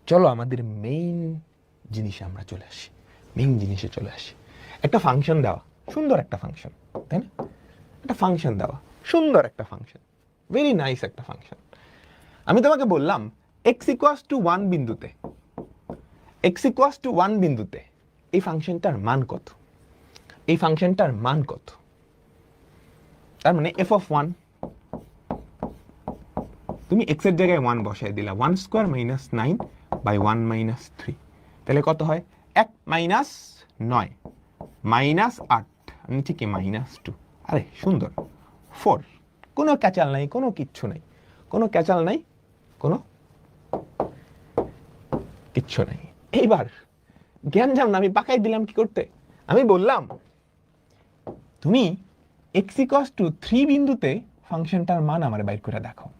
চলো আমাদের মেইন জিনিসে আমরা চলে আসি। মেইন জিনিসে চলে আসি। একটা ফাংশন দেওয়া, সুন্দর একটা ফাংশন, তাই না? একটা ফাংশন দেওয়া, সুন্দর একটা ফাংশন, ভেরি নাইস একটা ফাংশন। আমি তোমাকে বললাম x=1 বিন্দুতে, x=1 বিন্দুতে এই ফাংশনটার মান কত? এই ফাংশনটার মান কত? তার মানে f(1), তুমি x এর জায়গায় 1 বসাই দিলা, 1² - 9/1 - 3, তাহলে কত হয়? 1 - 9 -8, নিচে কি -2, আরে সুন্দর 4। কোনো ক্যাচাল নাই, কোনো কিচ্ছু নাই, কোনো ক্যাচাল নাই, কোনো কিচ্ছু নাই। এইবার জ্ঞান জাম না, আমি পাকাই দিলাম কি করতে? আমি বললাম তুমি x=3 বিন্দুতে ফাংশনটার মান আমার বাইর করে দেখাও।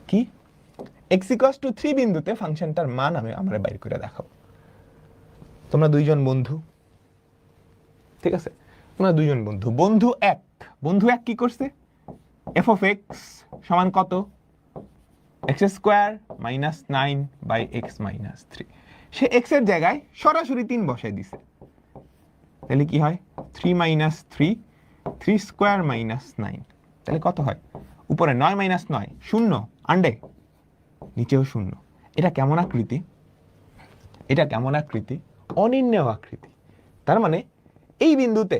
কি? x=3 বিন্দুতে ফাংশনটার মান আমরা বাইর করে দেখাও। তোমরা দুইজন বন্ধু, ঠিক আছে? তোমরা দুইজন বন্ধু, বন্ধু এক কি করছে? f(x) সমান কত? x² - 9/x - 3। সে x এর জায়গায় সরাসরি 3 বসাই দিছে, তাহলে কি হয়? 3 - 3, 3² - 9, তাহলে কত হয়? উপরে 9 - 9 শূন্য, আন্ডে নিচেও শূন্য। এটা কেমন আকৃতি? এটা কেমন আকৃতি? অনির্ণেয় আকৃতি। তার মানে এই বিন্দুতে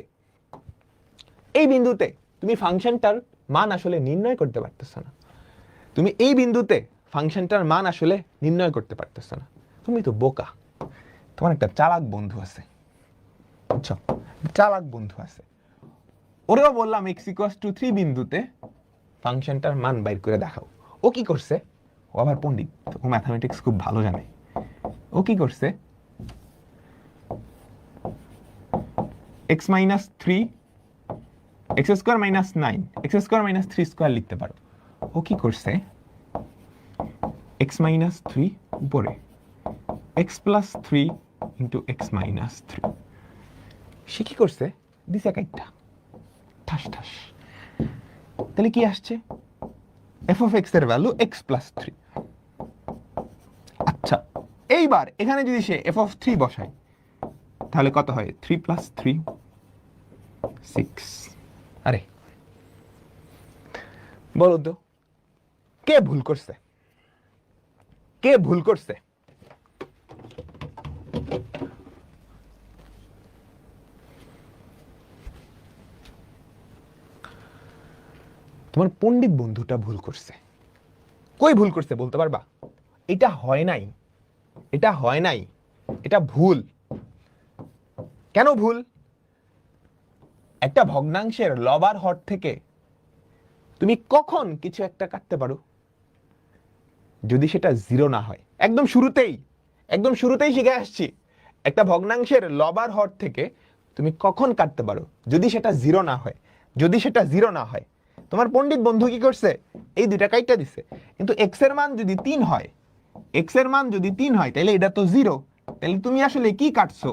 তুমি ফাংশনটার মান আসলে নির্ণয় করতে পারতেছ না। তুমি এই বিন্দুতে ফাংশনটার মান আসলে নির্ণয় করতে পারতেছ না। তুমি তো বোকা। তোমার একটা চালাক বন্ধু আছে, বুঝছো? চালাক বন্ধু আছে, ওরেও বললাম x=3 বিন্দুতে ফাংশনটার মান বাইর করে দেখাও। ও কি করছে? ও আবার পণ্ডিত, ও ম্যাথমেটিক্স খুব ভালো জানে। ও কি করছে? x - 3, x² - 9, x² - 3² লিখতে পারো। ও কি করছে? x - 3 উপরে x + 3 × x - 3। সে কি করছে? দিছে কাইটটা ঠাস ঠাস। তাহলে কি আসছে? f(x) এর ভ্যালু x + 3। আচ্ছা, এইবার এখানে যদি সে f(3) বসায়, তাহলে কত হয়? 3 + 3 6। আরে বলো তো কে ভুল করছে? কে ভুল করছে? তোমার পণ্ডিত বন্ধুটা ভুল করছে। কই ভুল করছে বলতে পারবা? এটা হয় নাই, এটা হয় নাই, এটা ভুল। কেন ভুল? একটা ভগ্নাংশের লব আর হর থেকে তুমি কখন কিছু একটা কাটতে পারো? যদি সেটা 0 না হয়। একদম শুরুতেই শিখে আসছি, একটা ভগ্নাংশের লব আর হর থেকে তুমি কখন কাটতে পারো? যদি সেটা 0 না হয়। যদি সেটা 0 না হয়। তোমার পণ্ডিত বন্ধু কি করছে? এই দুইটা কাইটা দিছে। কিন্তু x এর মান যদি 3 হয়, x এর মান যদি 3 হয়, তাহলে এটা তো 0। তাহলে তুমি আসলে কি কাটছো?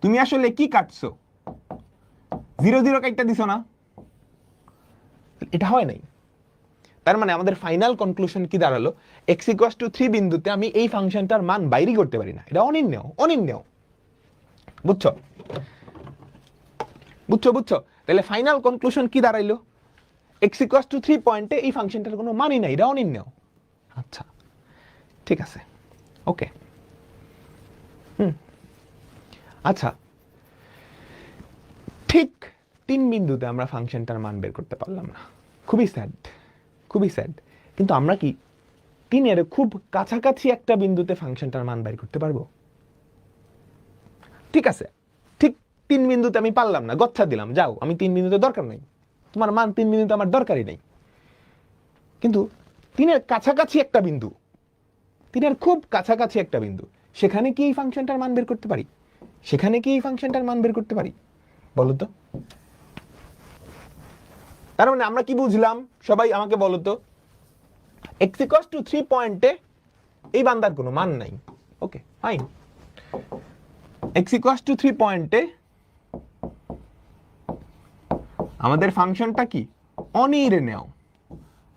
তুমি আসলে কি কাটছো? 0 0 কাইটা দিছো না? এটা হয় নাই। তার মানে আমাদের ফাইনাল কনক্লুশন কি দাঁড়ালো? x=3 বিন্দুতে আমি এই ফাংশনটার মান বাইরই করতে পারি না, এটা অনির্ণেয়। বুঝছো? বুঝছো? তাহলে ফাইনাল কনক্লুশন কি দাঁড়াইলো? x=3 পয়েন্টে এই ফাংশনটার কোনো মানই নাই, এটা অনির্ণেয়। আচ্ছা ঠিক আছে, ওকে। আচ্ছা, ঠিক 3 বিন্দুতে আমরা ফাংশনটার মান বের করতে পারলাম না। খুবই স্যাড, খুবই স্যাড। কিন্তু আমরা কি 3-এর খুব কাছাকাছি একটা বিন্দুতে ফাংশনটার মান বের করতে পারবো? ঠিক আছে, ঠিক 3 বিন্দুতে আমি পারলাম না, গচ্ছা দিলাম, যাও, আমি 3 বিন্দুতে দরকার নাই, তোমার মান 3 বিন্দুতে আমার দরকারই নেই। কিন্তু 3-এর কাছাকাছি একটা বিন্দু, 3-এর খুব কাছাকাছি একটা বিন্দু, সেখানে কি এই ফাংশনটার মান বের করতে পারি? সেখানে কি এই ফাংশনটার মান বের করতে পারি? বলো তো। তার মানে আমরা কি বুঝলাম? সবাই আমাকে বলো তো। x = 3 পয়েন্টে এই বান্দার কোনো মান নাই। ওকে, ফাইন। x = 3 পয়েন্টে আমাদের ফাংশনটা কি? অনির্ণেয়।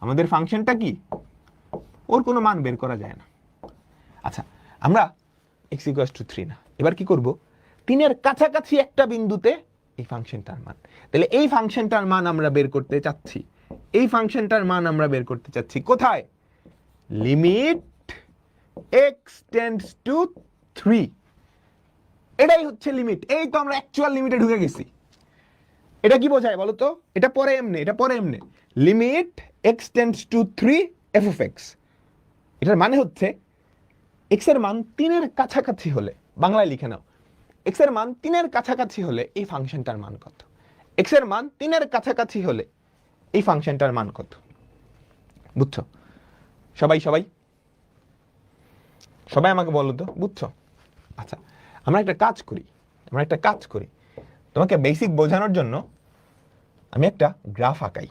আমাদের ফাংশনটা কি? ওর কোনো মান বের করা যায় না। আচ্ছা, আমরা x = 3 না, এবার কি করব? 3-এর কাছাকাছি একটা বিন্দুতে এই ফাংশনটার মান। তাহলে এই ফাংশনটার মান আমরা বের করতে চাচ্ছি, এই ফাংশনটার মান আমরা বের করতে চাচ্ছি কোথায়? Limit x tends to 3। এটাই হচ্ছে লিমিট। এই তো আমরা অ্যাকচুয়াল লিমিটে ঢুকে গেছি। এটা কি বোঝায় বলো তো? এটা পরে এমনি, এটা পরে এমনি। Limit x tends to 3 f of x। এটার মানে হচ্ছে x এর মান 3-এর কাছাকাছি হলে, বাংলায় লিখে নাও, x এর মান 3-এর কাছাকাছি হলে এই ফাংশনটার মান কত? x এর মান 3-এর কাছাকাছি হলে এই ফাংশনটার মান কত? বুঝছো? সবাই সবাই সবাই আমাকে বলো তো, বুঝছো? আচ্ছা, আমরা একটা কাজ করি, তোমাকে বেসিক বোঝানোর জন্য আমি একটা গ্রাফ আঁকাই।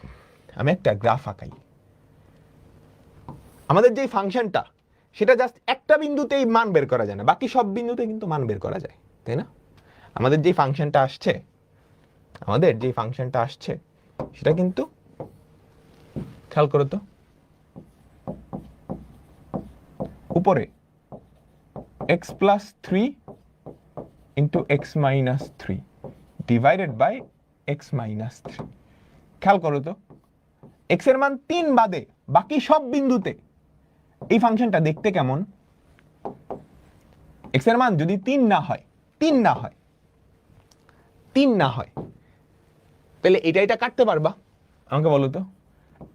আমাদের যে ফাংশনটা, সেটা জাস্ট একটা বিন্দুতেই মান বের করা যায় না, বাকি সব বিন্দুতে কিন্তু মান বের করা যায়, তাই না? আমাদের যে ফাংশনটা আসছে, সেটা কিন্তু খেয়াল করো তো, উপরে x + 3 × x - 3 divided by x - 3। খেয়াল করো তো, x এর মান 3 বাদে বাকি সব বিন্দুতে এই ফাংশনটা দেখতে কেমন? x এর মান যদি 3 না হয়, তাহলে এটা কাটতে পারবা? আমাকে বলো তো।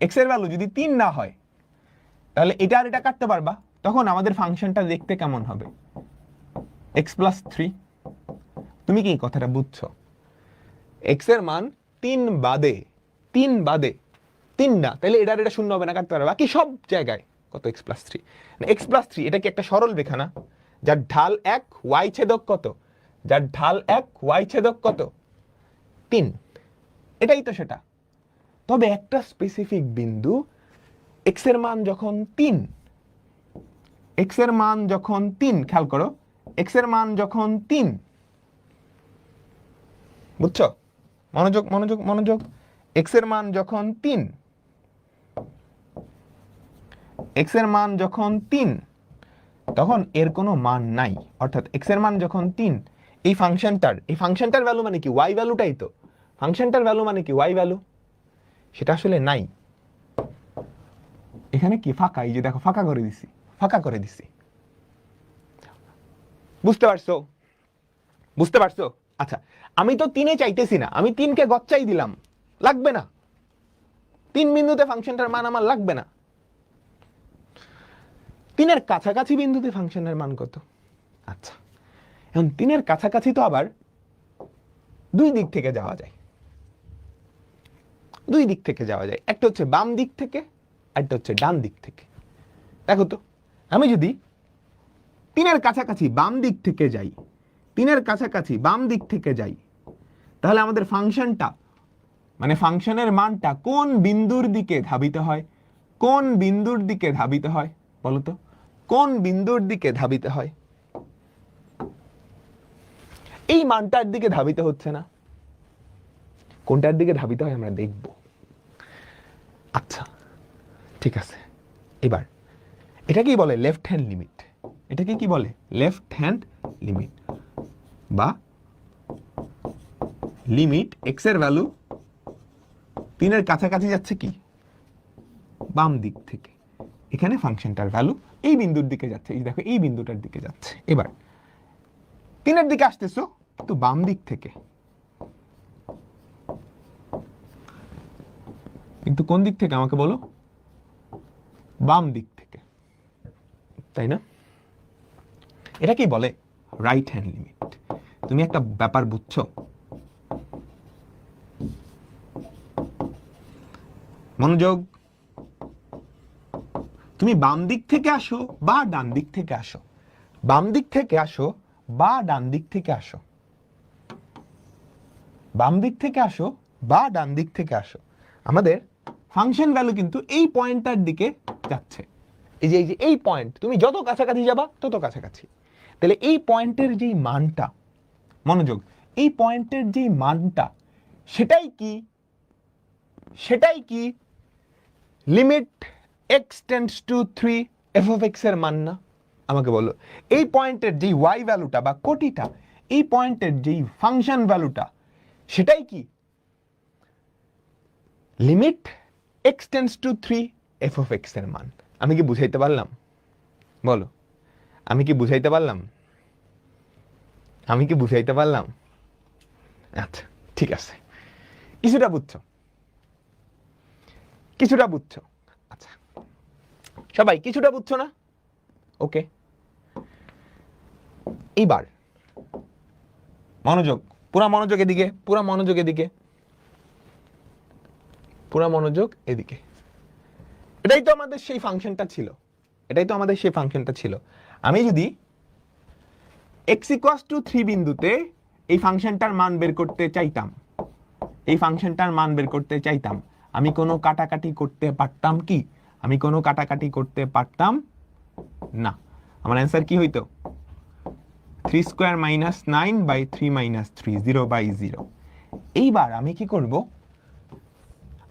x এর ভ্যালু যদি 3 না হয়, তাহলে এটা আর এটা কাটতে পারবা? তখন আমাদের ফাংশনটা দেখতে কেমন হবে? x + 3। তুমি কি এই কথাটা বুঝছো? x এর মান 3 বাদে 3 না, তাহলে এটা শূন্য হবে না, কাটতে পারবে। বাকি সব জায়গায় কত? x + 3। x + 3 এটা কি একটা সরল রেখা না? যার ঢাল 1, y ছেদক কত? 3। এটাই তো সেটা। তবে একটা স্পেসিফিক বিন্দু, x এর মান যখন 3, খেয়াল করো, x এর মান যখন 3, বুঝছো? মনোযোগ। x এর মান যখন 3, তখন এর কোনো মান নাই। অর্থাৎ x এর মান যখন 3, এই ফাংশনটার ভ্যালু মানে কি? y ভ্যালুটাই তো। ফাংশনটার ভ্যালু মানে কি? y value. সেটা আসলে নাই। এখানে কি ফাঁকা? এই যে দেখো, ফাঁকা করে দিছি। বুঝতে পারছো? আচ্ছা, আমি তো 3-এ চাইতেছি না, আমি 3-কে গচ্চাই দিলাম, লাগবে না। 3 বিন্দুতে ফাংশনটার মান আমার লাগবে না। 3-এর কাছাকাছি বিন্দুতে ফাংশনের মান কত? আচ্ছা, এখন 3-এর কাছাকাছি তো আবার 2 দিক থেকে যাওয়া যায়। একটা হচ্ছে বাম দিক থেকে, একটা হচ্ছে ডান দিক থেকে। দেখো তো, আমি যদি 3-এর কাছাকাছি বাম দিক থেকে যাই, তাহলে আমাদের ফাংশনটা, মানে ফাংশনের মানটা কোন বিন্দুর দিকে ধাবিত হয়? বলো তো, কোন বিন্দুর দিকে ধাবিত হয়? এই মানটার দিকে ধাবিত হচ্ছে না। কোনটার দিকে ধাবিত হয় আমরা দেখব। আচ্ছা, ঠিক আছে। এবার এটাকেই বলে লেফট হ্যান্ড লিমিট। বা লিমিট x এর ভ্যালু 3-এর কাছাকাছি যাচ্ছে কি? বাম দিক থেকে। এখানে ফাংশনটার ভ্যালু এই বিন্দুর দিকে যাচ্ছে, এই দেখো, এই বিন্দুটার দিকে যাচ্ছে। এবার 3-এর দিকে আসতেছো তো বাম দিক থেকে, কিন্তু কোন দিক থেকে আমাকে বলো? বাম দিক থেকে, তাই না? এটা কি বলে? Right hand limit. তুমি একটা ব্যাপার বুঝছো? মনোযোগ। তুমি বাম দিক থেকে আসো বা ডান দিক থেকে আসো, বাম দিক থেকে আসো বা ডান দিক থেকে আসো, বাম দিক থেকে আসো বা ডান দিক থেকে আসো, আমাদের ফাংশন ভ্যালু কিন্তু এই পয়েন্টটার দিকে যাচ্ছে। এই যে এই পয়েন্ট, তুমি যত কাছাকাছি যাবা তত কাছাকাছি। তাহলে এই পয়েন্টের যেই মানটা, মনোযোগ, এই পয়েন্টের যেই মানটা, সেটাই কি, সেটাই কি limit x tends to 3 f of x এর মান না? আমাকে বলো, এই পয়েন্টের যেই y ভ্যালুটা বা কোটিটা, এই পয়েন্টের যেই ফাংশন ভ্যালুটা, সেটাই কি limit x tends to 3 f of x এর মান? আমি কি বুঝাইতে পারলাম? বলো, আমি কি বুঝাইতে পারলাম? আমি কি বুঝাইতে পারলাম? আচ্ছা, ঠিক আছে, কিছুটা বুঝছো, কিছুটা বুঝছো। আচ্ছা, সবাই কিছুটা বুঝছো না? ওকে, এইবার মনোযোগ, পুরা মনোযোগ এদিকে, পুরা মনোযোগ এদিকে, পুরা মনোযোগ এদিকে। এটাই তো আমাদের সেই ফাংশনটা ছিল, এটাই তো আমাদের সেই ফাংশনটা ছিল। আমি যদি x ইকুয়ালস টু 3 বিন্দুতে এই ফাংশনটার মান বের করতে চাইতাম, এই ফাংশনটার মান বের করতে চাইতাম, আমি কোনো কাটাকাটি করতে পারতাম কি? আমি কোনো কাটাকাটি করতে পারতাম না। আমার অ্যান্সার কি হইতো? 3 square minus 9 by 3 minus 3, 0 by 0। এইবার আমি কি করব?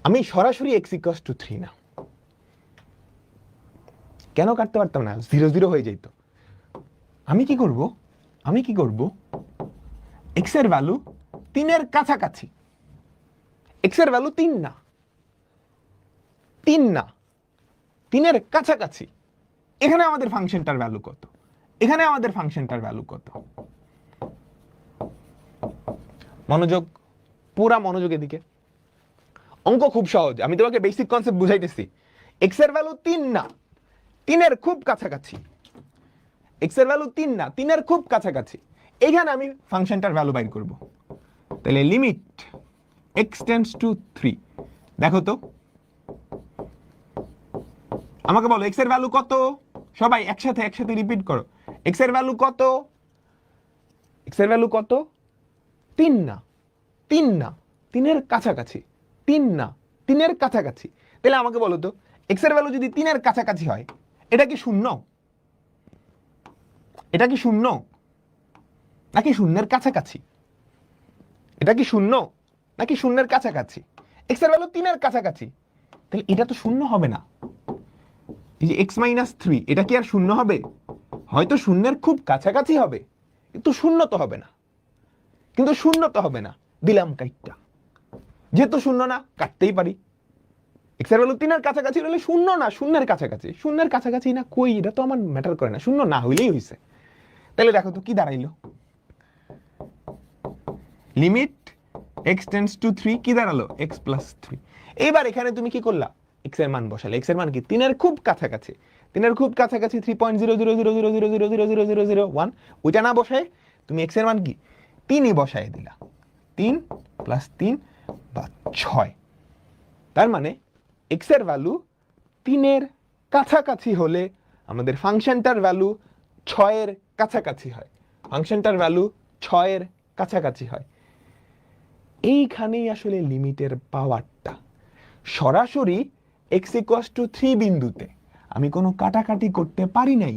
আমি সরাসরি x ইকুয়ালস টু 3 না, কেন কাটতে পারতাম না? 0 0 হয়ে যেত। আমি কি করব? আমি কি করব? x এর ভ্যালু 3 এর কাছাকাছি, x এর ভ্যালু 3 না, 3 না, 3 এর কাছাকাছি। এখানে আমাদের ফাংশনটার ভ্যালু কত? এখানে আমাদের ফাংশনটার ভ্যালু কত? মনোযোগ, পুরা মনোযোগ এদিকে। অঙ্ক খুব সহজ, আমি তোমাকে বেসিক কনসেপ্ট বুঝাইতেছি। x এর ভ্যালু 3 না, 3 এর খুব কাছাকাছি। x এর ভ্যালু 3 না, 3 এর খুব কাছাকাছি। এখানে আমি ফাংশনটার ভ্যালু বাইর করব। তাহলে লিমিট x টেন্ডস টু 3, দেখো তো, আমাকে বলো x এর ভ্যালু কত? সবাই একসাথে একসাথে রিপিট করো, x এর ভ্যালু কত? x এর ভ্যালু কত? 3 না, 3 না, 3 এর কাছাকাছি, 3 না, 3 এর কাছাকাছি। তাহলে আমাকে বলো তো, x এর ভ্যালু যদি 3 এর কাছাকাছি হয়, এটা কি শূন্য? এটা কি শূন্য নাকি শূন্যের কাছাকাছি? এটা কি শূন্য নাকি শূন্যের কাছাকাছি? x এর ভ্যালু 3 এর কাছাকাছি, তাহলে এটা তো শূন্য হবে না। এই যে x মাইনাস 3, এটা কি আর শূন্য হবে? হয়তো শূন্যের খুব কাছাকাছি হবে, কিন্তু শূন্য তো হবে না, কিন্তু শূন্য তো হবে না। দিলাম কাইটটা, যেহেতু শূন্য না, কাটতেই পারি। x এর ভ্যালু 3 এর কাছাকাছি হলে শূন্য না, শূন্যের কাছাকাছি। শূন্যের কাছাকাছি না কই, এটা তো আমার ম্যাটার করে না, শূন্য না হইলেই হইছে। তাহলে দেখো তো কি দাঁড়াইলো, লিমিট x টেন্ডস টু 3 কি দাঁড়ালো? x plus 3। এইবার এখানে তুমি কি করলা? x এর মান বসালে। x এর মান কি? 3 এর খুব কাছাকাছি, 3 এর খুব কাছাকাছি 3.00000000001। ওইটা না বসায় তুমি x এর মান কি 3ই বসায় দিলা, 3 প্লাস 3 বা 6। তার মানে x এর ভ্যালু 3 এর কাছাকাছি হলে আমাদের ফাংশনটার ভ্যালু 6 এর কাছাকাছি হয়, ফাংশনটার ভ্যালু 6 এর কাছাকাছি হয়। এইখানেই আসলে লিমিটের পাওয়ারটা। সরাসরি x ইকুয়ালস টু 3 বিন্দুতে আমি কোনো কাটাকাটি করতে পারি নাই,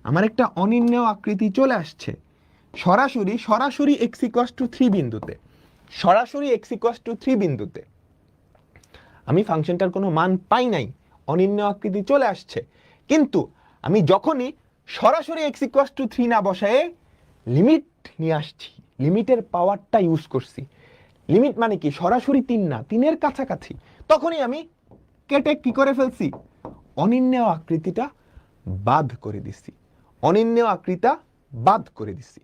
আমার একটা অনির্ণেয় আকৃতি চলে আসছে। সরাসরি সরাসরি x ইকুয়ালস টু 3 বিন্দুতে, সরাসরি x ইকুয়ালস টু 3 বিন্দুতে আমি ফাংশনটার কোনো মান পাই নাই, অনির্ণেয় আকৃতি চলে আসছে। কিন্তু আমি যখনই সরাসরি x ইকুয়ালস টু 3 না বসায় লিমিট নিয়ে আসছি, লিমিটের পাওয়ারটা ইউজ করছি। লিমিট মানে কি? সরাসরি 3 না, 3 এর কাছাকাছি। তখনই আমি কেটে কি করে ফেলছি? অনির্ণেয় আকৃতিটা বাদ করে দিছি, অনির্ণেয় আকৃতিটা বাদ করে দিছি।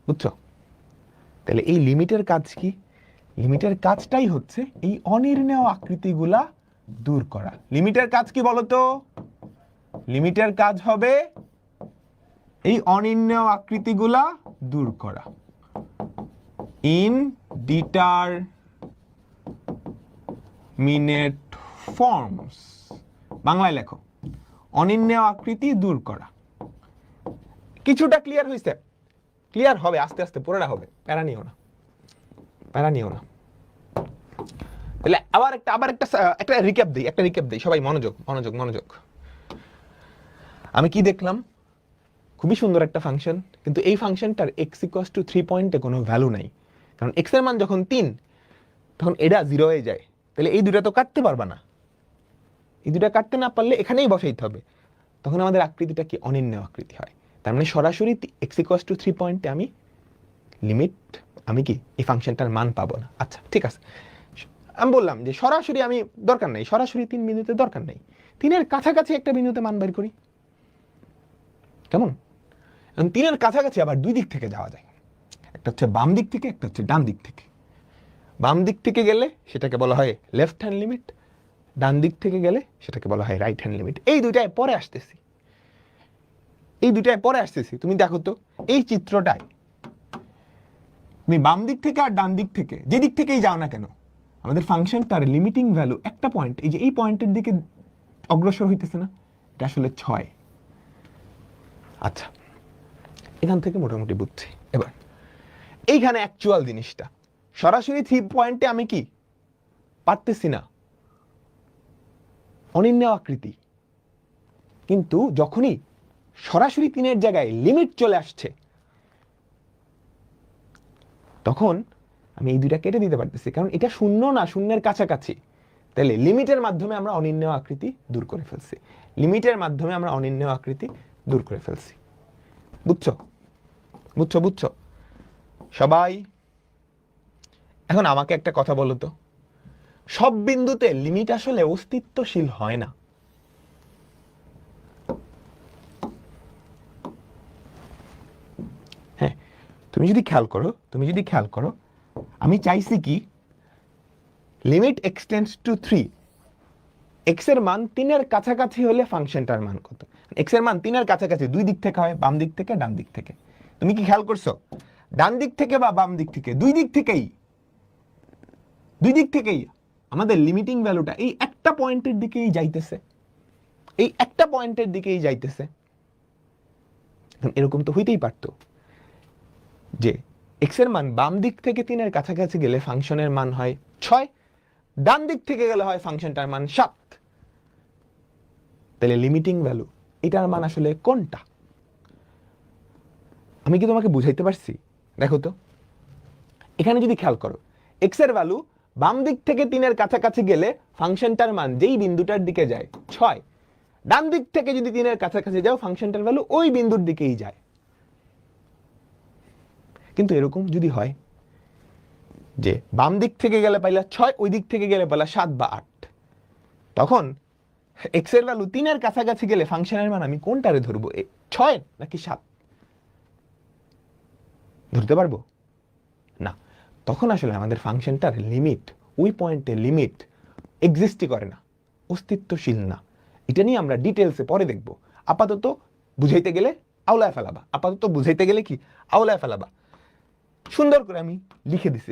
বুঝছো? তাহলে এই লিমিটের কাজ কি? লিমিটের কাজটাই হচ্ছে এই অনির্ণেয় আকৃতিগুলা দূর করা। লিমিটের কাজ কি বলতো? লিমিটের কাজ হবে এই অনির্ণেয় আকৃতিগুলা দূর করা। ইনডিটারমিনেট ফর্মস, বাংলায় লেখো, অনির্ণেয় আকৃতি দূর করা। কিছুটা ক্লিয়ার হয়েছে? ক্লিয়ার হবে, আস্তে আস্তে পুরোটা হবে, প্যারা নিও না, প্যারা নিও না। তাহলে আবার একটা রিক্যাপ দিই, সবাই মনোযোগ মনোযোগ মনোযোগ। আমি কি দেখলাম? খুবই সুন্দর একটা ফাংশন, কিন্তু এই ফাংশনটার x = 3 পয়েন্টে কোনো ভ্যালু নাই, কারণ x এর মান যখন 3 তখন এটা 0 হয়ে যায়। তাহলে এই দুটো তো কাটতে পারবা না, এই দুটো কাটতে না পারলে এখানেই বসাইতে হবে, তখন আমাদের আকৃতিটা কি অনির্ণেয় আকৃতি হয়। তার মানে সরাসরি x = 3 পয়েন্টে আমি লিমিট, আমি কি এই ফাংশনটার মান পাবো না। আচ্ছা ঠিক আছে, আমি বললাম যে সরাসরি আমি দরকার নাই, সরাসরি 3 বিন্দুতে দরকার নাই, 3-এর কাছাকাছি একটা বিন্দুতে মান বের করি, কেমন? 3-এর কাছাকাছি আবার দুই দিক থেকে যাওয়া যায়, একটা হচ্ছে বাম দিক থেকে, একটা হচ্ছে ডান দিক থেকে। বাম দিক থেকে গেলে সেটাকে বলা হয় লেফট হ্যান্ড লিমিট, ডান দিক থেকে গেলে সেটাকে বলা হয় রাইট হ্যান্ড লিমিট। এই দুইটায় পরে আসতেছি, তুমি দেখো তো এই চিত্রটায় তুমি বাম দিক থেকে আর ডান দিক থেকে যে দিক থেকেই যাও না কেন, আমাদের ফাংশনটার লিমিটিং ভ্যালু একটা পয়েন্ট, এই যে এই পয়েন্টের দিকে অগ্রসর হইতেছে না, এটা আসলে 6। আচ্ছা, এখান থেকে মোটামুটি বুঝছি। এবার এইখানে অ্যাকচুয়াল জিনিসটা, সরাসরি 3 পয়েন্টে আমি কি পারতেছি না, অনির্ণেয় আকৃতি, কিন্তু যখনই সরাসরি 3-এর জায়গায় লিমিট চলে আসছে তখন আমি এই দুইটা কেটে দিতে পারতেছি, কারণ এটা শূন্য না, শূন্যের কাছাকাছি। তাহলে লিমিটের মাধ্যমে আমরা অনির্ণেয় আকৃতি দূর করে ফেলছি, লিমিটের মাধ্যমে আমরা অনির্ণেয় আকৃতি দূর করে ফেলছি। বুঝছো বুঝছো বুঝছো সবাই? এখন আমাকে একটা কথা বলো তো, সব বিন্দুতে লিমিট আসলে অস্তিত্বশীল হয় না। হ্যাঁ, তুমি যদি খেয়াল করো, আমি চাইছি কি লিমিট এক্সটেন্ডস টু 3, x এর মান 3-এর কাছাকাছি হলে ফাংশনটার মান কত? x এর মান 3-এর কাছাকাছি দুই দিক থেকে হয়, বাম দিক থেকে ডান দিক থেকে। তুমি কি খেয়াল করছো? ডান দিক থেকে বা বাম দিক থেকে, দুই দিক থেকেই আমাদের লিমিটিং ভ্যালুটা এই একটা পয়েন্টের দিকেই যাইতেছে, এরকম তো হইতেই পারতো যে x এর মান বাম দিক থেকে 3-এর কাছাকাছি গেলে ফাংশনের মান হয় 6, ডান দিক থেকে গেলে হয় ফাংশনটার মান 7। তাহলে লিমিটিং ভ্যালু এটার মান আসলে কোনটা? আমি কি তোমাকে বুঝাইতে পারছি? দেখো তো, এখানে যদি খেয়াল করো, x এর ভ্যালু বাম দিক থেকে 3-এর কাছাকাছি গেলে ফাংশনটার মান যেই বিন্দুটার দিকে যায় 6, ডান দিক থেকে যদি 3-এর কাছাকাছি যাও ফাংশনটার ভ্যালু ওই বিন্দুর দিকেই যায়। কিন্তু এরকম যদি হয় যে বাম দিক থেকে গেলে পাইলা 6, ওই দিক থেকে গেলে পাইলা 7 বা 8, তখন x এর ভ্যালু 3-এর কাছাকাছি গেলে ফাংশনের মান আমি কোনটারে ধরবো, 6 নাকি 7? ধরতে পারবো না। তখন আসলে আমাদের ফাংশনটার লিমিট, ওই পয়েন্টে লিমিট এক্সিস্টই করে না, অস্তিত্বশীল না। এটা নিয়ে আমরা ডিটেলসে পরে দেখব। আপাতত বুঝাইতে গেলে আওলায় ফেলাবা। সুন্দর করে আমি লিখে দিছি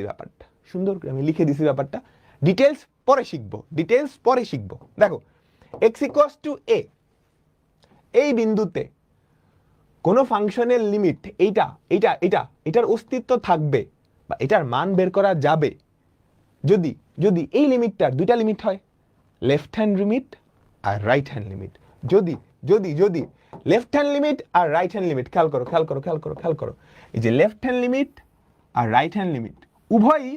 ব্যাপারটা, ডিটেলস পরে শিখবো। দেখো, x = a, এই বিন্দুতে কোন ফাংশনের লিমিট এটার অস্তিত্ব থাকবে বা এটার মান বের করা যাবে যদি এই লিমিটটার দুইটা লিমিট হয়, লেফট হ্যান্ড লিমিট আর রাইট হ্যান্ড লিমিট। যদি লেফট হ্যান্ড লিমিট আর রাইট হ্যান্ড লিমিট, খেয়াল করো, এই যে লেফট হ্যান্ড লিমিট আর রাইট হ্যান্ড লিমিট উভয়ই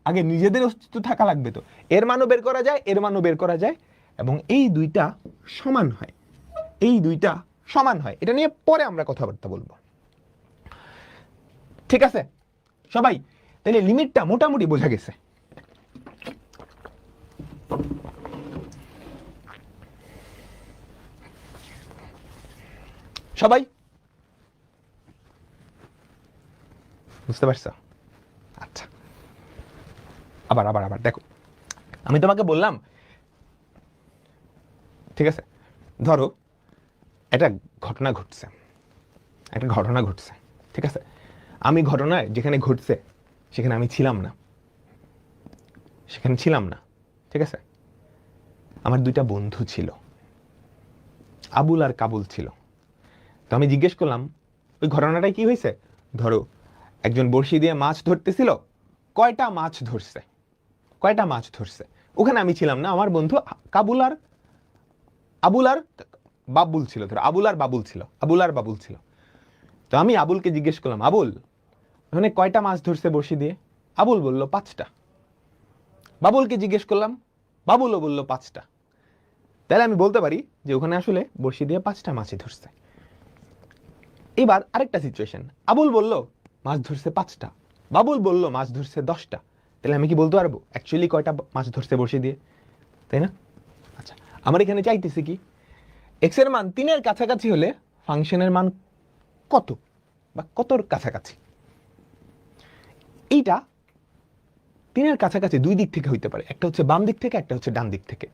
আগে নিজেদের অস্তিত্ব থাকা লাগবে, তো এর মানও বের করা যায়, এবং এই দুইটা সমান হয়, এটা নিয়ে পরে আমরা কথাবার্তা বলবো। ঠিক আছে সবাই? তাহলে লিমিটটা মোটামুটি বোঝা গেছে। সবাই বুঝতে পারছো? আচ্ছা, আবার আবার আবার দেখো, আমি তোমাকে বললাম, ঠিক আছে, ধরো একটা ঘটনা ঘটছে, ঠিক আছে, আমি ঘটনায় যেখানে ঘটছে সেখানে আমি ছিলাম না, ঠিক আছে। আমার দুইটা বন্ধু ছিল, আবুল আর কাবুল ছিল। তো আমি জিজ্ঞেস করলাম ওই ঘটনাটাই কি হয়েছে, ধরো একজন বড়শি দিয়ে মাছ ধরতেছিল, কয়টা মাছ ধরছে, ওখানে আমি ছিলাম না, আমার বন্ধু আবুল আর বাবুল ছিল, ধরো আবুল আর বাবুল ছিল। তো আমি আবুলকে জিজ্ঞেস করলাম, আবুল ওখানে কয়টা মাছ ধরছে বড়শি দিয়ে? আবুল বলল 5টা। বাবুলকে জিজ্ঞেস করলাম, বাবুলও বলল 5টা। তাহলে আমি বলতে পারি যে ওখানে আসলে বড়শি দিয়ে 5টা মাছই ধরছে। এবার আরেকটা সিচুয়েশন, আবুল বলল মাছ ধরছে 5টা, বাবুল বলল মাছ ধরছে 10টা। তাহলে আমি কি বলতে পারবো অ্যাকচুয়ালি কয়টা মাছ ধরছে বড়শি দিয়ে, তাই না? আচ্ছা, আমার এখানে চাইতেছি কি, এক্স এর মান 3-এর কাছাকাছি হলে ফাংশনের মান কত বা কতর কাছাকাছি। এইটা 3-এর কাছাকাছি দুই দিক থেকে হইতে পারে, একটা হচ্ছে বাম দিক থেকে, একটা হচ্ছে ডান দিক থেকে।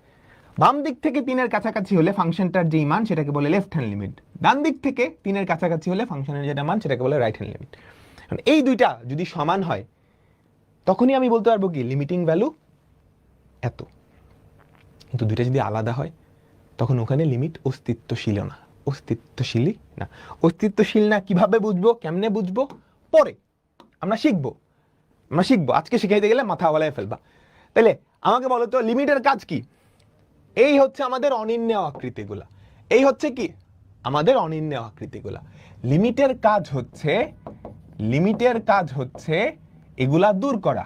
বাম দিক থেকে 3-এর কাছাকাছি হলে ফাংশনটার যেই মান সেটাকে বলে লেফট হ্যান্ড লিমিট, ডান দিক থেকে 3-এর কাছাকাছি হলে ফাংশনের যেটা মান সেটাকে বলে রাইট হ্যান্ড লিমিট। এই দুইটা যদি সমান হয় তখনই আমি বলতে পারবো কি লিমিটিং ভ্যালু এত। কিন্তু দুইটা যদি আলাদা হয় তখন ওখানে লিমিট অস্তিত্বশীল না। কিভাবে বুঝবো, কেমনে বুঝবো, পরে আমরা শিখবো, আজকে শিখাইতে গেলে মাথা ওয়ালায় ফেলবা। তাহলে আমাকে বলো তো লিমিটের কাজ কি? এই হচ্ছে আমাদের অনির্ণেয় আকৃতিগুলা, লিমিটের কাজ হচ্ছে এগুলা দূর করা।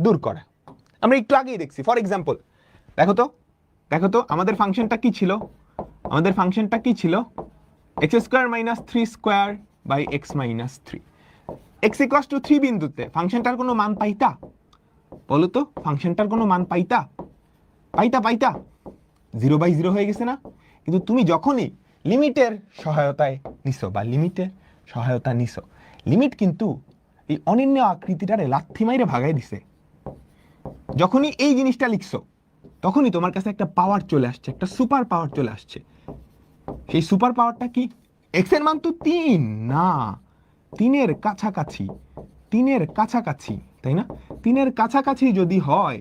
দূর করা। আমরা একটু আগেই দেখছি, ফর এক্সাম্পল দেখো তো আমাদের ফাংশনটা কি ছিল, x square minus 3 square by x minus 3। x equals to 3 বিন্দুতে ফাংশনটার কোনো মান পাইতা? বলো তো, ফাংশনটার কোনো মান পাইতা? 0/0 হয়ে গেছে না? কিন্তু তুমি যখনই লিমিটের সহায়তা নিছো, লিমিট কিন্তু এই অনির্ণেয় আকৃতিটারে লাথি মাইরে ভাগাই দিছে। যখনই এই জিনিসটা লিখছো তখনই তোমার কাছে একটা পাওয়ার চলে আসছে, একটা সুপার পাওয়ার চলে আসছে। সেই সুপার পাওয়ারটা কি? এক্স এর মান তো 3 না, 3-এর কাছাকাছি, তাই না? 3-এর কাছাকাছি যদি হয়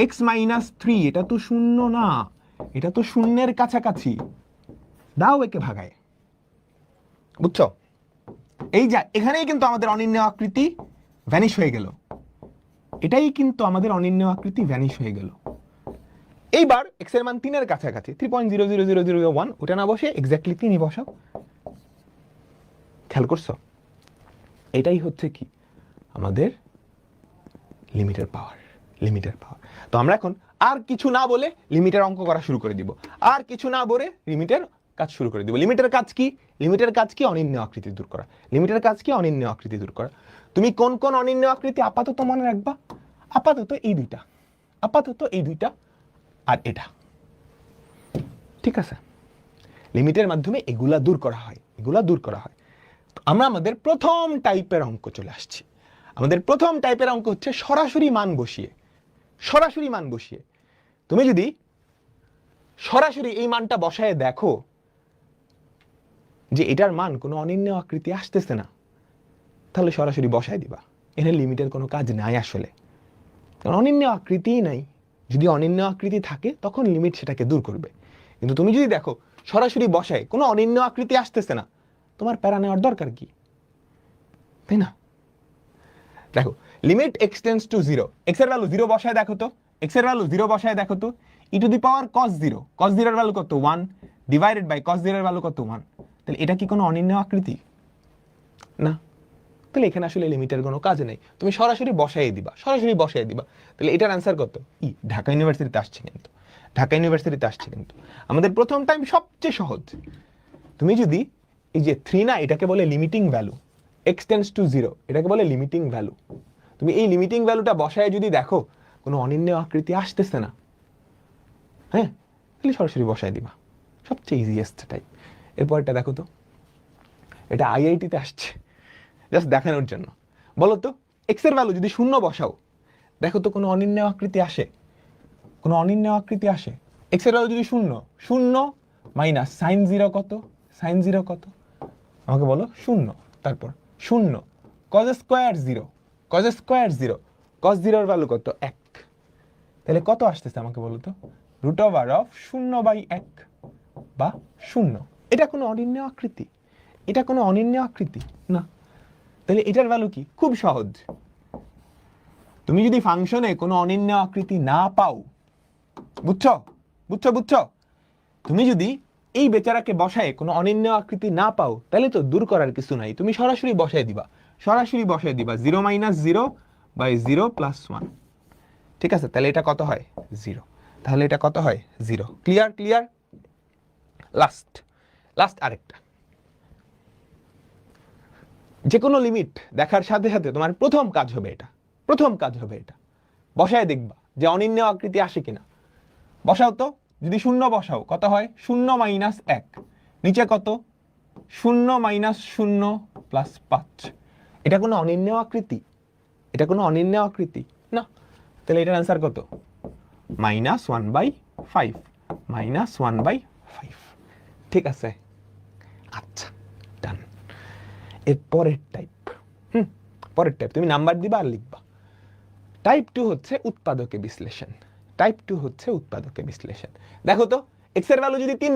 x মাইনাস 3, এটা তো শূন্য না, এটা তো শূন্যের কাছাকাছি। দাও একে ভাগায়, বুঝছো? এই যা এখানেই কিন্তু আমাদের অনির্ণেয় আকৃতি ভ্যানিশ হয়ে গেল, এইবার x এর মান 3-এর কাছাকাছি, 3.00001, ওটা না বসে এক্স্যাক্টলি 3ই বসাও। খেয়াল করছো? এটাই হচ্ছে কি আমাদের লিমিটের পাওয়ার। তো আমরা এখন আর কিছু না বলে লিমিটের অঙ্ক করা শুরু করে দিব, লিমিটের কাজ শুরু করে দিব। লিমিটের কাজ কি? অনির্ণেয় আকৃতি দূর করা। তুমি কোন কোন অনির্ণেয় আকৃতি আপাতত মনে রাখবা? আপাতত এই দুইটা আর এটা, ঠিক আছে? লিমিটের মাধ্যমে এগুলা দূর করা হয়। তো আমরা আমাদের প্রথম টাইপের অঙ্ক চলে আসছি। আমাদের প্রথম টাইপের অঙ্ক হচ্ছে সরাসরি মান বসিয়ে। তুমি যদি সরাসরি এই মানটা বসায় দেখো যে এটার মান কোনো অনির্ণেয় আকৃতি আসতেছে না, তাহলে সরাসরি বসায় দিবা। এখানে লিমিটের কোনো কাজ নাই আসলে, কারণ অনির্ণেয় আকৃতিই নাই। যদি অনির্ণেয় আকৃতি থাকে তখন লিমিট সেটাকে দূর করবে। কিন্তু তুমি যদি দেখো সরাসরি বসায় কোনো অনির্ণেয় আকৃতি আসতেছে না, তোমার প্যারা নেওয়ার দরকার কি, তাই না? দেখো limit x tends to 0, x এর ভ্যালু 0 বসায় দেখো তো, e to the power cos 0, এর ভ্যালু কত? 1 ডিভাইডেড বাই cos 0 এর ভ্যালু কত? 1। তাহলে এটা কি কোনো অনির্ণেয় আকৃতি? না। তাহলে এখানে আসলে লিমিটের কোনো কাজ নেই, তুমি সরাসরি বসাই দিবা। তাহলে এটার অ্যান্সার কত? ঢাকা ইউনিভার্সিটিতে আসছে কিন্তু আমাদের প্রথম টাইম সবচেয়ে সহজ। তুমি যদি এই যে 3 না, এটাকে বলে limiting value, x tends to 0 এটাকে বলে লিমিটিং ভ্যালু। তুমি এই লিমিটিং ভ্যালুটা বসায় যদি দেখো কোনো অনির্ণেয় আকৃতি আসতেছে না, হ্যাঁ, তাহলে সরাসরি বসায় দিবা, সবচেয়ে ইজিয়েস্ট টাইপ। এরপর এটা দেখো তো, এটা আইআইটিতে আসছে জাস্ট দেখানোর জন্য। বলো তো এক্স এর ভ্যালু যদি 0 বসাও, দেখো তো কোনো অনির্ণয় আকৃতি আসে? কোনো অনির্ণয় আকৃতি আসে? এক্স এর ভ্যালু যদি 0, 0 মাইনাস সাইন 0 কত? সাইন 0 কত? আমাকে বলো 0, তারপর 0 cos square 0, cos square 0, cos 0 এর ভ্যালু কত? 1। তাহলে কত আসতেছে আমাকে বলো তো? √0/1 বা 0। এটা কোনো অনির্ণয় আকৃতি? এটা কোনো অনির্ণয় আকৃতি না। তাহলে এটার ভ্যালু কি? খুব সহজ। তুমি যদি ফাংশনে কোনো অনির্ণয় আকৃতি না পাও, বুঝছো বুঝছো বুঝছো, তুমি যদি এই বেচারাকে বসায় কোনো অনির্ণয় আকৃতি না পাও, তাহলে তো দূর করার কিছু নাই, তুমি সরাসরি বসায় দিবা, সরাসরি বসায় দিবা 0 - 0/0 + 1। ঠিক আছে, তাহলে এটা কত হয়? 0। তাহলে এটা কত হয়? 0। Clear clear. লাস্ট আরেকটা, যে কোনো লিমিট দেখার সাথে সাথে তোমার প্রথম কাজ হবে এটা বসায় দেখবা যে অনির্ণয় আকৃতি আসে কিনা। বসাও তো, যদি 0 বসাও কত হয়? 0 - 1। নিচে কত? 0 - 0 + 5। এটা কোনো অনির্ণয় আকৃতি? এটা কোনো অনির্ণয় আকৃতি না। তাহলে এটার অ্যান্সার কত? -1/5, -1/5। ঠিক আছে, আচ্ছা ডান। এর পরের টাইপ, তুমি নাম্বার দিবা আর লিখবা। টাইপ 2 হচ্ছে উৎপাদকে বিশ্লেষণ। দেখো তো এক্স এর ভ্যালু যদি 3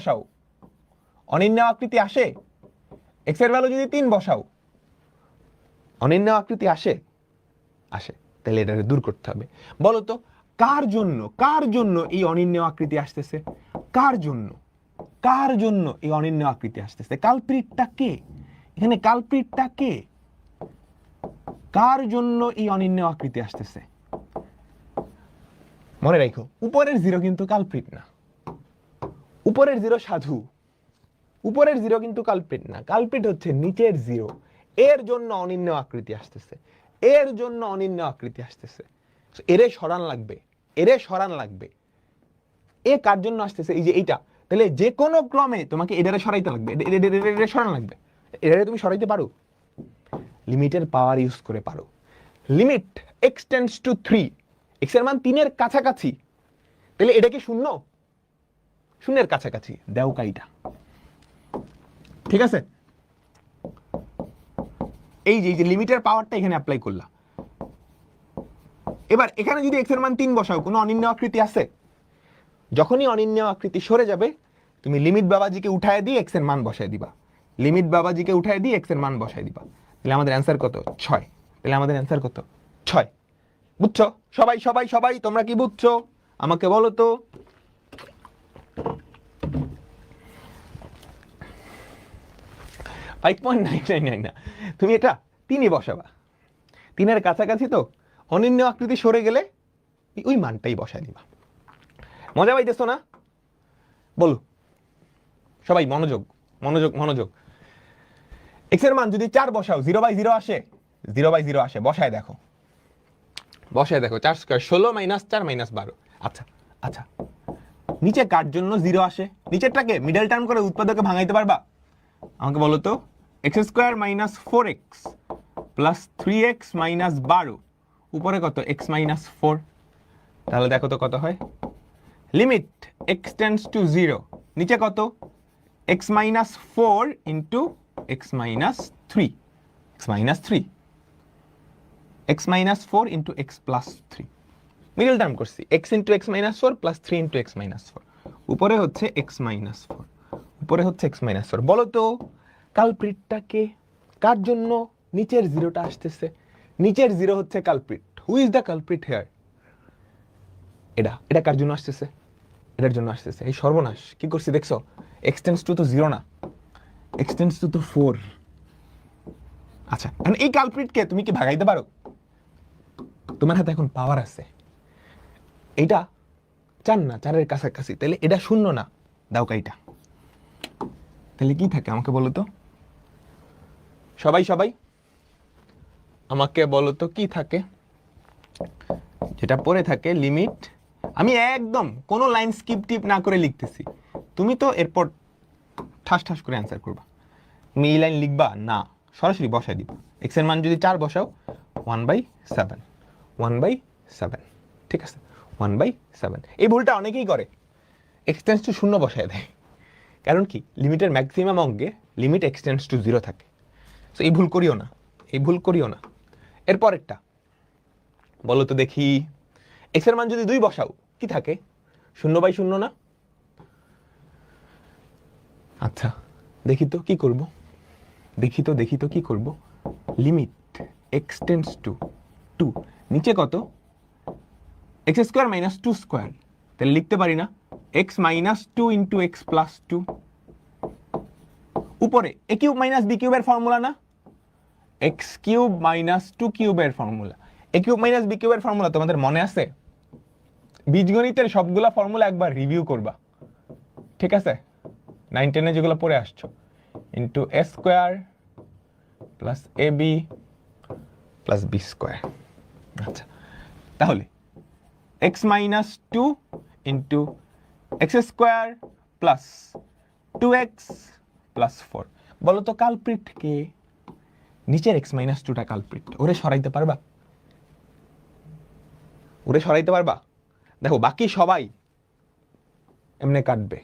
বসাও, অনির্ণয় আকৃতি আসে? এক্স এর ভ্যালু যদি 3 বসাও, অনির্ণয় আকৃতি আসে? তাহলে এটাকে দূর করতে হবে। বলো তো কার জন্য এই অনির্ণয় আকৃতি আসতেছে? কার জন্য এই অনির্ণয় আকৃতি আসতেছে? কালপ্রিটটা কে? এখানে কালপ্রিটটা কে? কার জন্য এই অনির্ণয় আকৃতি আসতেছে? মনে রাখো উপরের 0 কিন্তু কালপ্রিট না, উপরের 0 সাধু, উপরের 0 কিন্তু কালপ্রিট না, কালপ্রিট হচ্ছে নিচের 0। এর জন্য অনির্ণয় আকৃতি আসতেছে, এরে সরান লাগবে। এ কার জন্য আসতেছে? এই যে এইটা। তাহলে যে কোনো ক্রমে তোমাকে এটারে সরাইতে লাগবে, এটারে সরান লাগবে। এটারে তুমি সরাইতে পারো? লিমিটের পাওয়ার ইউজ করে পারো। Limit x tends to 3, x এর মান 3 এর কাছাকাছি, তাহলে এটা কি 0? 0 এর কাছাকাছি, দেও কাইটা। ঠিক আছে, এই যে লিমিটের পাওয়ারটা এখানে অ্যাপ্লাই করলাম। এবার এখানে যদি x এর মান 3 বসাও, কোনো অনির্ণয় আকৃতি আছে? যখনই অনির্ণয় আকৃতি সরে যাবে, তুমি লিমিট বাবাজিকে উঠায় দিয়ে x এর মান বসায় দিবা, তাহলে আমাদের অ্যান্সার কত? 6। তাহলে আমাদের অ্যান্সার কত? 6। বুঝছো সবাই তোমরা কি বুঝছো আমাকে বলো তো? না, তুমি এটা 3ই বসাবা, 3 এর কাছাকাছি তো, অনির্ণয় আকৃতি সরে গেলে ওই মানটাই বসায় দিবা। মজা পাইতেছো না? বলো সবাই, মনোযোগ। x এর মান যদি 4 বসাও 0/0 আসে? 0/0 আসে। বসায় দেখো 4 স্কয়ার 16 - 4 - 12। আচ্ছা নিচে কার জন্য 0 আসে? নিচেরটাকে মিডল টার্ম করে উৎপাদকে ভাঙাইতে পারবা? আমাকে বলো তো। x² - 4x + 3x - 12 উপরে কত? x - 4। তাহলে দেখো তো কত হয়? লিমিট x টেন্ডস টু 0, নিচে কত? x - 4 into x - 3, x - 4 into x + 3। Middle term করছি, x into x - 4 + 3 into x - 4। উপরে হচ্ছে x - 4। বলো তো কালপ্রিটটা কে? কার জন্য নিচের 0টা আসতেছে? নিচের 0 হচ্ছে culprit. Who is the culprit here? এটা কার জন্য আসতেছে? এটার জন্য আসতেছে। এই সর্বনাশ, কি করছি দেখছো? x টেন্ডস টু তো 0 না, x টেন্ডস টু তো 4। আচ্ছা, এখন এই কালপ্রিটকে তুমি কি ভাগাইতে পারো? তোমার হাতে এখন পাওয়ার আছে। এইটা 4 না, 4 এর কাছাকাছি, তাহলে এটা 0 না, দাও কাইটা। তাহলে কি থাকে আমাকে বলো তো? সবাই আমাকে বলো তো কি থাকে? যেটা পরে থাকে লিমিট, আমি একদম কোনো লাইন স্কিপ টিপ না করে লিখতেছি, তুমি তো এরপর ঠাস ঠাস করে অ্যান্সার করবা। তুমি এই লাইন লিখবা না, সরাসরি বসাই দিবা। এক্স এর মান যদি 4 বসাও 1/7, 1/7, ঠিক আছে, 1/7। এই ভুলটা অনেকেই করে, এক্স টেন্ডস টু 0 বসায় দেয়। কারণ কি, লিমিটের ম্যাক্সিমাম অঙ্কে লিমিট এক্স টেন্ডস টু 0 থাকে। সো এই ভুল করিও না, এই ভুল করিও না। এরপরেরটা বলো তো দেখি, এক্স এর মান যদি 2 বসাও কি থাকে? 0/0 না? আচ্ছা দেখি তো কি করব, দেখি তো কি করব। লিমিট এক্স টেন্ডস টু 2, নিচে কত? এক্স স্কোয়ার মাইনাস 2 স্কোয়ার, তাহলে লিখতে পারি না x minus 2 into x plus 2। উপরে এ কিউব মাইনাস বি কিউবের ফর্মুলা না? এক্স কিউব মাইনাস 2 কিউবের ফর্মুলা। এ কিউব মাইনাস বি কিউবের ফর্মুলা তোমাদের মনে আছে? বীজগণিতের সবগুলা ফর্মুলা একবার রিভিউ করবা, ঠিক আছে? 9, 10 যেগুলো পড়ে আসছো, into A square plus A B plus B square. আচ্ছা তাহলে x minus 2 into x square plus 2x plus 4। বলো তো কালপ্রিট কে? নিচের এক্স মাইনাস 2টা কালপ্রিট। ওরে সরাইতে পারবা? ওরে সরাইতে পারবা? দেখো বাকি সবাই এমনি কাটবে,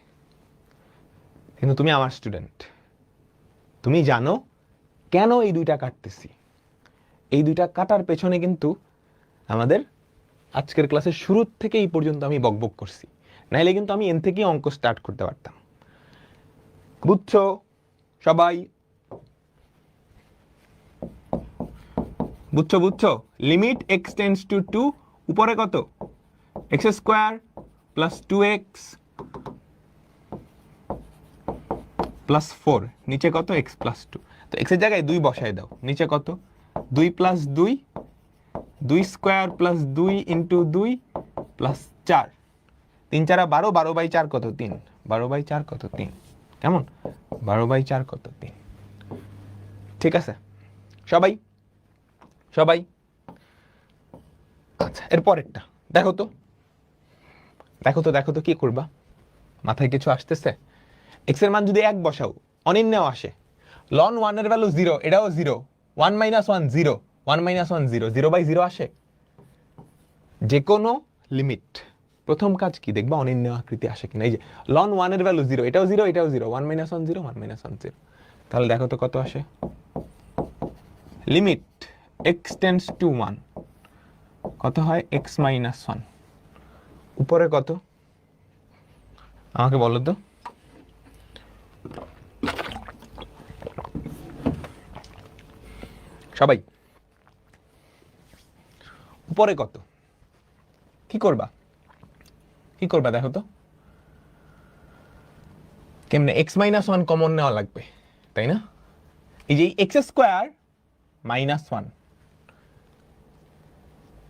কিন্তু তুমি আমার স্টুডেন্ট, তুমি জানো কেন এই দুইটা কাটতেছি। এই দুইটা কাটার পেছনে কিন্তু আমাদের আজকের ক্লাসের শুরু থেকে এই পর্যন্ত আমি বকবক করছি, নাইলে কিন্তু আমি এন থেকেই অঙ্ক স্টার্ট করতে পারতাম। বুঝছো সবাই? বুঝছো? লিমিট এক্স টেন্ডস টু 2, উপরে কত? X square plus 2x plus 4, নিচে কত? X plus 2। তো এক্স এর জায়গায় 2 বসায় দাও, নিচে কত? 2 plus 2, 2 square plus 2 into 2 plus 4, 3 4 12, 12/4 কত? 3, 12/4 কত? 3। কেমন? 12/4 কত? 3। ঠিক আছে সবাই? আচ্ছা এরপরেরটা দেখো তো কি করবা? মাথায় কিছু আসতেছে? এক্স এর মান যদি 1 বসাও অনির্ণেয় আসে, লন 1 এর ভ্যালু 0, এটাও 0, 1 - 1 0, 1 - 1 0, 0/0 আসে। যে কোনো লিমিট প্রথম কাজ কি দেখবা? অনির্ণেয় আকৃতি আসে কিনা। এই যে লন 1 এর ভ্যালু 0, এটাও 0, 1 - 1 0, 1 - 1 0। তাহলে দেখো তো কত আসে? লিমিট এক্স টেন্ডস টু 1 কত হয়? X minus 1। উপরে কত আমাকে বলো তো? সবাই উপরে কত? কি করবা দেখো তো? কেমনে? এক্স মাইনাস 1 কমন নেওয়া লাগবে, তাই না? এই যে এক্স স্কোয়ার মাইনাস 1।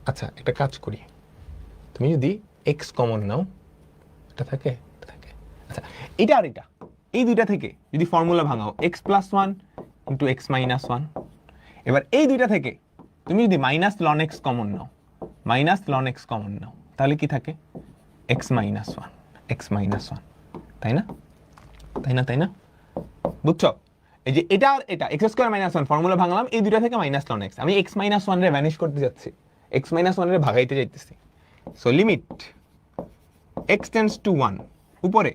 আচ্ছা একটা কাজ করি, তুমি যদি এক্স কমন নাও, এটা থাকে। আচ্ছা এটা আর এটা, এই দুইটা থেকে যদি ফর্মুলা ভাঙাও, x plus 1 into x minus 1। এবার এই দুইটা থেকে তুমি যদি মাইনাস লন এক্স কমন নাও, তাহলে কি থাকে? এক্স মাইনাস 1, তাই না? বুঝছো? এই যে এটা আর এটা এক্স স্কোয়ার মাইনাস 1 ফর্মুলা ভাঙলাম, এই দুইটা থেকে মাইনাস লন এক্স। আমি এক্স মাইনাস 1 রে ভ্যানিশ করতে যাচ্ছি, এক্স মাইনাস 1 রে ভাগাইতে যাইতেছি। So limit x tends two 1, উপরে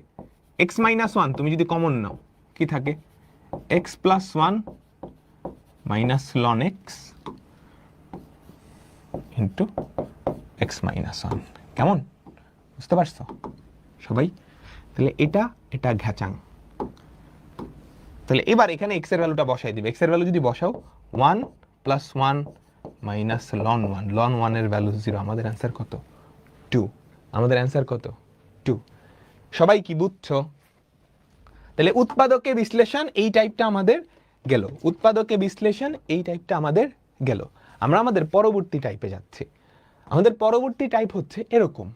এক্স মাইনাস 1 তুমি যদি কমন নাও কি থাকে? X plus 1 minus ln x into x minus 1। কেমন? বুঝতে পারছো সবাই? তাহলে এটা ঘ্যাচাং। তাহলে এবার এখানে এক্স এর ভ্যালুটা বসাই দিবে। এক্স এর ভ্যালু যদি বসাও 1 প্লাস 1 মাইনাস লন 1, লন 1 এর ভ্যালু 0। আমাদের অ্যান্সার কত? 2। আমাদের অ্যান্সার কত? 2। সবাই কি বুঝছো? তাহলে উৎপাদকে বিশ্লেষণ এই টাইপটা আমাদের গেল, আমরা আমাদের পরবর্তী টাইপে যাচ্ছি। আমাদের পরবর্তী টাইপ হচ্ছে এরকম,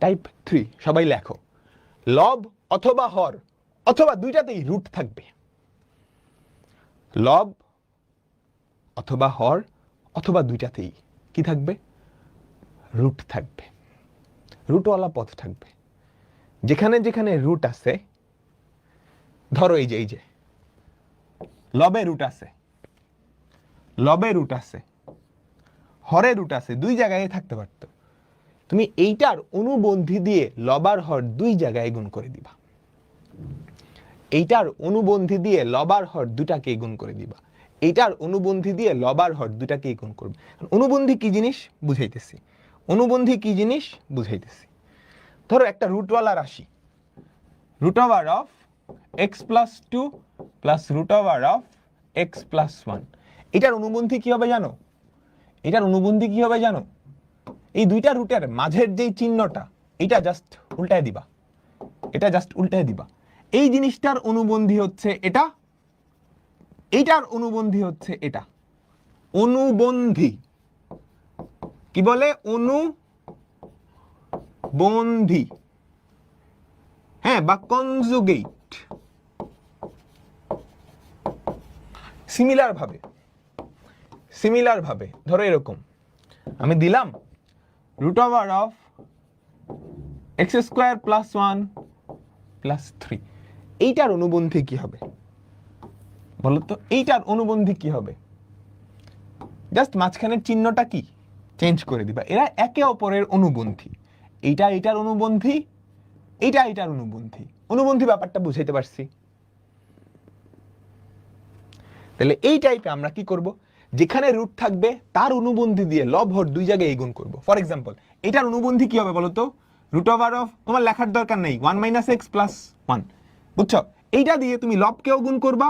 টাইপ 3। সবাই লেখো, লব অথবা হর অথবা দুইটাতেই রুট থাকবে। লব অথবা হর অথবা দুইটাতেই কি থাকবে? রুট থাকবে, রুটওয়ালা পথ থাকবে। যেখানে যেখানে রুট আছে ধরো এই যে লবে রুট আছে, লবে রুট আছে, হরে রুট আছে, দুই জায়গায় থাকতে পারতো। তুমি এইটার অনুবন্ধী দিয়ে লবার হর দুই জায়গায় গুণ করে দিবা, এইটার অনুবন্ধী দিয়ে লবার হর দুটাকে গুণ করে দিবা, এইটার অনুবন্ধী দিয়ে লবার হর দুটাকে গুণ করবে। অনুবন্ধী কি জিনিস বুঝাইতেছি, অনুবন্ধী কি জিনিস বুঝাইতেছি। ধরো একটা রুটওয়ালা রাশি, root over of x plus two plus root over of x plus one, এটার অনুবন্ধী কি হবে জানো? এটার অনুবন্ধী কি হবে জানো? এই দুইটা রুটের মাঝের যেই চিহ্নটা, এটা জাস্ট উল্টায় দিবা, এটা জাস্ট উল্টায় দিবা। এই জিনিসটার অনুবন্ধী হচ্ছে এটা, এইটার অনুবন্ধী হচ্ছে এটা। অনুবন্ধী কি বলে? অনুবন্ধী, হ্যাঁ, বা কনজুগেট। সিমিলার ভাবে ধরো এরকম আমি দিলাম root over of x square plus one plus three, এইটার অনুবন্ধী কি হবে বলতো? এইটার অনুবন্ধী কি হবে? জাস্ট মাঝখানের চিহ্নটা কি চেঞ্জ করে দিবা। এরা একে অপরের অনুবন্ধী, এইটা এটার অনুবন্ধী, এইটা এটার অনুবন্ধী। অনুবন্ধী ব্যাপারটা বুঝাইতে পারছি? তাহলে এই টাইপে আমরা কি করব, যেখানে রুট থাকবে তার অনুবন্ধী দিয়ে লব হর দুই জায়গায় গুণ করব। ফর এক্সাম্পল এটার অনুবন্ধী কি হবে বলতো? রুট ওভার অফ, তোমার লেখার দরকার নেই, 1 মাইনাস এক্স প্লাস 1, বুঝছো? এইটা দিয়ে তুমি লবকেও গুণ করবা,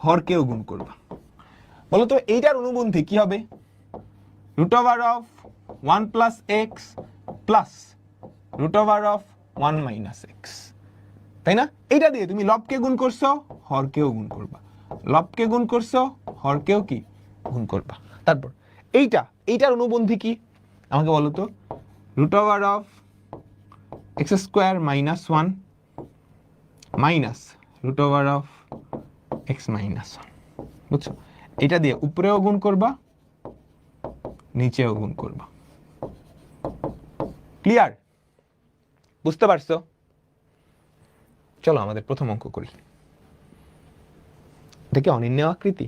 হরকেও গুণ করবা। বলতো এইটার অনুবন্ধী কি হবে? Root over of 1 plus x plus root over of 1 minus x, তাই না? এইটা দিয়ে তুমি লবকে গুণ করছো, হরকেও গুণ করবা, লবকে গুণ করছো, হরকেও কি গুণ করবা। তারপর এইটার অনুবন্ধী কি আমাকে বলো তো? Root over of x square minus 1 minus root over of x minus 1, বুঝছো? এটা দিয়ে উপরেও গুণ করবা, নিচেও গুণ করবা। ক্লিয়ার? বুঝতে পারছো? চলো আমাদের প্রথম অঙ্ক করি। দেখে অনির্ণেয় আকৃতি,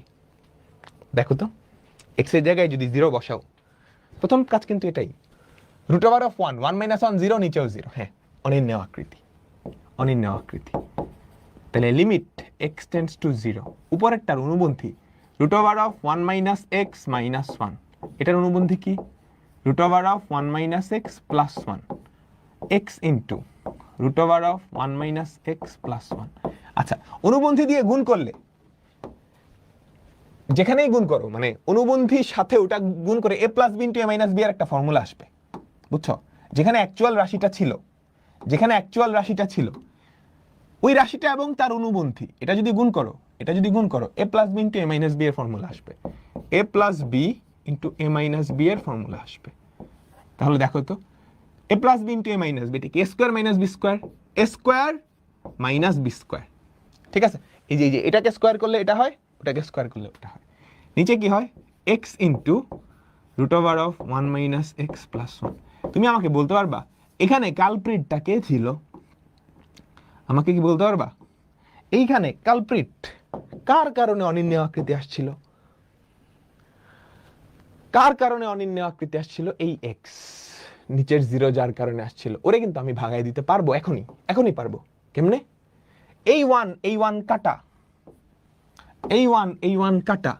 দেখো তো এক্স এর জায়গায় যদি 0 বসাও, প্রথম কাজ কিন্তু এটাই, রুট ওভার অফ 1, 1 মাইনাস 1 0, নিচেও 0, হ্যাঁ অনির্ণেয় আকৃতি, অনির্ণেয় আকৃতি। তাহলে লিমিট এক্স টেন্ডস টু 0, উপরেরটার অনুবন্ধী root over of 1 minus x minus 1, এটার অনুবন্ধী কি? Root over of 1 minus x plus 1, x into root over of 1 minus x plus 1। আচ্ছা, অনুবন্ধী দিয়ে গুণ করলে যেখানেই গুণ করো, মানে অনুবন্ধীর সাথে ওটা গুণ করে এ প্লাস বি ইন্টু এ মাইনাস বি এর একটা ফর্মুলা আসবে, বুঝছো? যেখানে অ্যাকচুয়াল রাশিটা ছিল, যেখানে অ্যাকচুয়াল রাশিটা ছিল ওই রাশিটা এবং তার অনুবন্ধী, এটা যদি গুণ করো, এটা যদি গুণ করো, এ প্লাস বি ইন্টু এ মাইনাস বি এর ফর্মুলা আসবে, এ প্লাস বি ইন্টু এ মাইনাস বি এর ফর্মুলা আসবে। তাহলে দেখো তো এ প্লাস বি ইন্টু এ মাইনাস বি, এটা কি? এ স্কোয়ার মাইনাস বি স্কোয়ার, এ স্কোয়ার মাইনাস বি স্কোয়ার, ঠিক আছে? এই যে এটাকে স্কোয়ার করলে এটা হয়, ওটাকে স্কোয়ার করলে ওটা হয়। নিচে কি হয়? X into root over of 1 minus x plus 1। তুমি আমাকে বলতে পারবা এখানে কালপ্রিটটা কে ছিল? আমাকে কি বলতে পারবা এইখানে কালপ্রিট কার কারণে অনির্ণেয় আকৃতি আসছিল? কার কারণে অনির্ণেয় আকৃতি আসছিল? এই এক্স নিচের 0 যার কারণে আসছিল। ওরে কিন্তু আমি ভাগাই দিতে পারবো এখনই পারবো। কেমনে? এই 1 কাটা, এই 1 কাটা,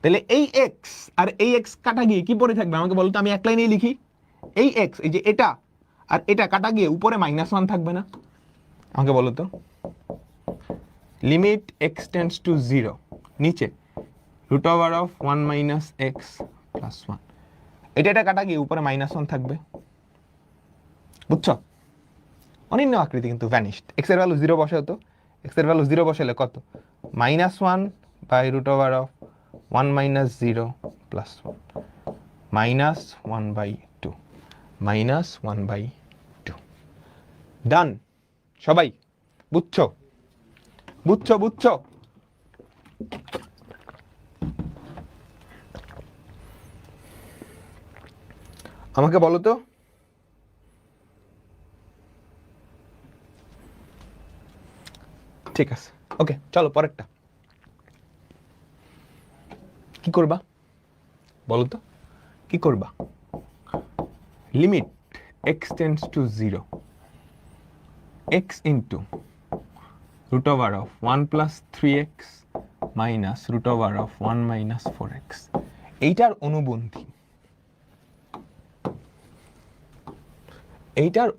তাহলে এই এক্স আর এই এক্স কাটা গিয়ে কি পড়ে থাকবে আমাকে বলতো? আমি এক লাইনেই লিখি, এই এক্স, এই যে এটা আর এটা কাটা গিয়ে উপরে -1 থাকবে না? আমাকে বলো তো লিমিট এক্স টেন্ডস টু 0, নিচে root over of 1 minus x plus 1, এটা কাটা গিয়ে উপরে -1 থাকবে, বুঝছো? অনির্ণেয় আকৃতি কিন্তু ভ্যানিশড। এক্স এর ভ্যালু 0 বসাও তো, এক্স এর ভ্যালু 0 বসালে কত? -1 by root over of 1 minus 0 plus 1, -1/2, -1/2। Done সবাই? বুঝছো? বুঝছো? আমাকে বলো তো ঠিক আছে, ওকে, চলো পরেরটা কি করবা বলো তো, কি করবা? Limit x tends to 0 x into root over of 1 plus 3x minus root over of 1 minus 4x এইটার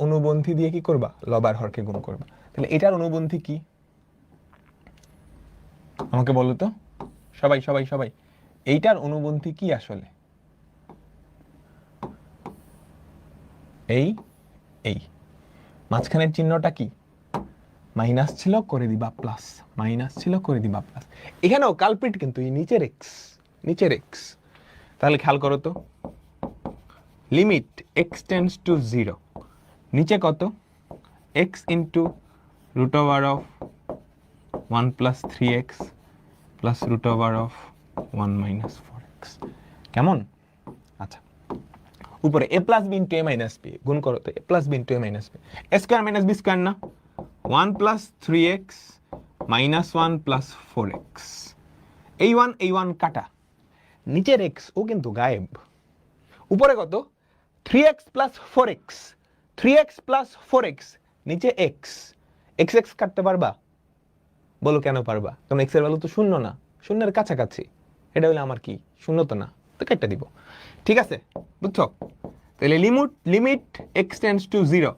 অনুবন্ধী দিয়ে কি করবা? লব আর হরকে গুণ করবা। তাহলে এটার অনুবন্ধী কি আমাকে বলো তো, সবাই সবাই সবাই, এইটার অনুবন্ধী কি আসলে? এই এই মাঝখানের চিহ্নটা কি? মাইনাস ছিল, করে দিবা প্লাস, মাইনাস ছিল, করে দিবা প্লাস। এখানেও কালপ্রিট কিন্তু এই নিচের এক্স। তাহলে খেয়াল করো তো, লিমিট x টেন্ডস টু 0 নিচে কত? x into root over of 1 plus 3x plus root over of 1 minus 4x। কেমন? আচ্ছা, উপরে a plus B into a minus B গুণ করো তো, a plus B into a minus B, a square minus B square না, 1 plus 3x minus 1 plus 4x। এই 1 কাটা, নিচের x ও কিন্তু গায়েব। উপরে কত? 3x plus 4x, 3x plus 4x, নিচে x, x কাটতে পারবা? বলো কেন পারবা? কারণ x এর ভ্যালু তো শূন্য না, শূন্যের কাছাকাছি। এটা হলো আমার কি? শূন্য তো না, তো কেটে দিব। ঠিক আছে, বুঝছো? তাহলে লিমিট x টেন্ডস টু 0,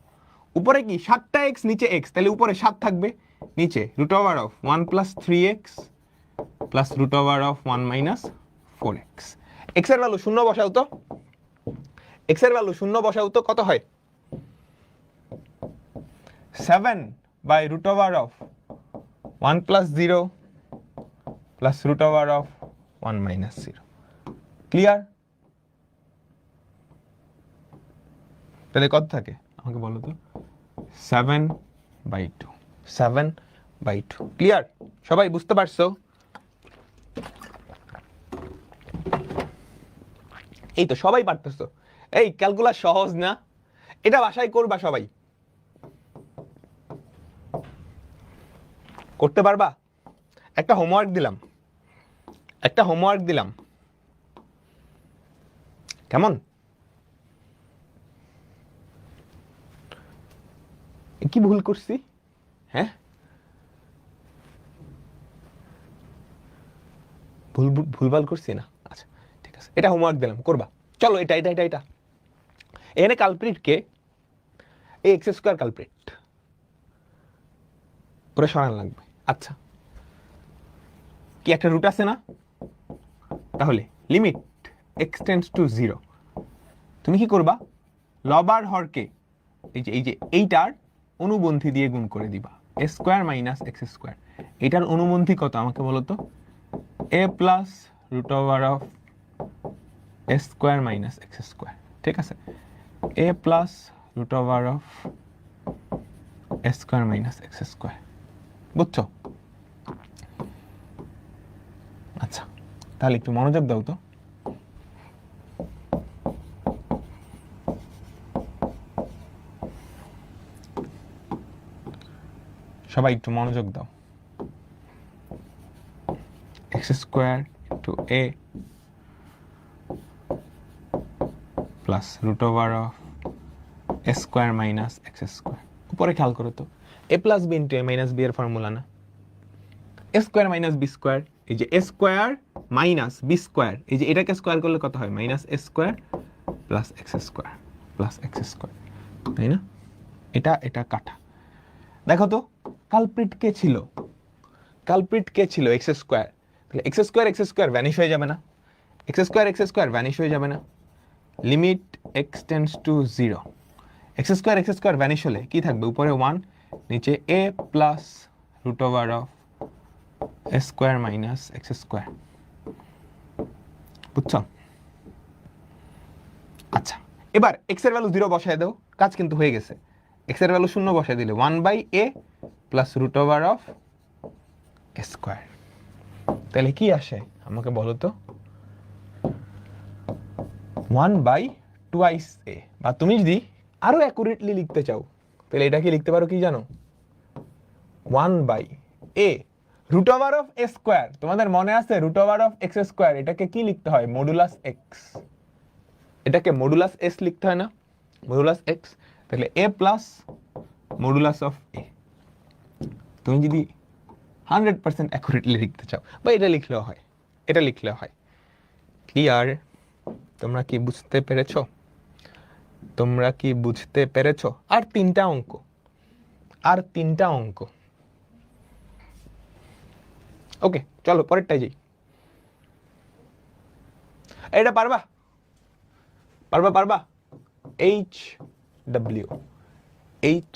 উপরে কি 7টা x, নিচে x, তাহলে উপরে 7 থাকবে, নিচে root over of 1 plus 3x plus root over of 1 minus 4x। x এর ভ্যালু শূন্য বসাও তো, x এর ভ্যালু শূন্য বসাও তো, কত হয়? 7 by root over of 1 plus 0 plus root over of 1 minus 0। Clear? তাহলে কত থাকে আমাকে বলো তো? 7/2, 7/2। ক্লিয়ার? সবাই বুঝতে পারছো? এই তো সবাই পারতেছো। এই ক্যালকুলাস সহজ না, এটা বাসায় করবা, সবাই করতে পারবা? একটা হোমওয়ার্ক দিলাম, কেমন? কি ভুল করছি? হ্যাঁ, ভুলভাল করছি না? আচ্ছা ঠিক আছে, এটা হোমওয়ার্ক দিলাম, করবা। চলো এটা এখানে কালপ্রিট কে? এই এক্স স্কোয়ার কালপ্রিট, ওরা সরান লাগবে। আচ্ছা, কি একটা রুট আছে না? তাহলে লিমিট x টেন্ডস টু 0, তুমি কি করবা? লব আর হরকে এই যে এইটার অনুবন্ধী দিয়ে গুণ করে দিবা, a square minus x square. এটার অনুবন্ধী কত আমাকে বলো তো? a plus root over of a square minus x square. ঠিক আছে, a plus root over of a square minus x square. বুঝছো? আচ্ছা, তাহলে একটু মনোযোগ দাও তো। সবাই একটু মনোযোগ দাও। x square to a plus root over of a square minus x square. উপরে খেয়াল করো তো, a plus B into a minus B এর ফর্মুলা না? a square minus B square, এই যে a square minus B square, এই যে এটাকে স্কোয়ার করলে কত হয়? Minus a square plus x square plus x square, তাই না? এটা কাটা। দেখো তো কালপ্রিট কে ছিল? X square. তাহলে এক্স স্কোয়ার ভ্যানিশ হয়ে যাবে না? এক্স স্কোয়ার ভ্যানিশ হয়ে যাবে না? Limit x tends to 0, X square vanish হলে কি থাকবে? উপরে 1, নিচে a plus root over of a square minus X square. বুঝছো? আচ্ছা, এবার এক্স এর ভ্যালু 0 বসায় দাও, কাজ কিন্তু হয়ে গেছে। এক্স এর ভ্যালু 0 বসায় দিলে 1/a plus root over of a square. তাহলে কি আসে আমাকে বলো তো? 1/2a। বা তুমি যদি আরো অ্যাকুরেটলি লিখতে চাও, তাহলে এটা কি লিখতে পারো কি জানো? 1/a A root over of A square, তোমাদের মনে আছে root over of x square এটাকে কি লিখতে হয়? Modulus X. এটাকে মডুলাস এস লিখতে হয় না? Modulus X. তাহলে A plus modulus of A. তুমি যদি 100% অ্যাকুরেটলি লিখতে চাও বা এটা লিখলেও হয়, এটা লিখলেও হয়। ক্লিয়ার? তোমরা কি বুঝতে পেরেছো? তোমরা কি বুঝতে পেরেছো? আর তিনটা অঙ্ক, আর তিনটা অঙ্ক। ওকে, চলো পরেরটাই যাই। এটা পারবা? পারবা পারবা? H W, H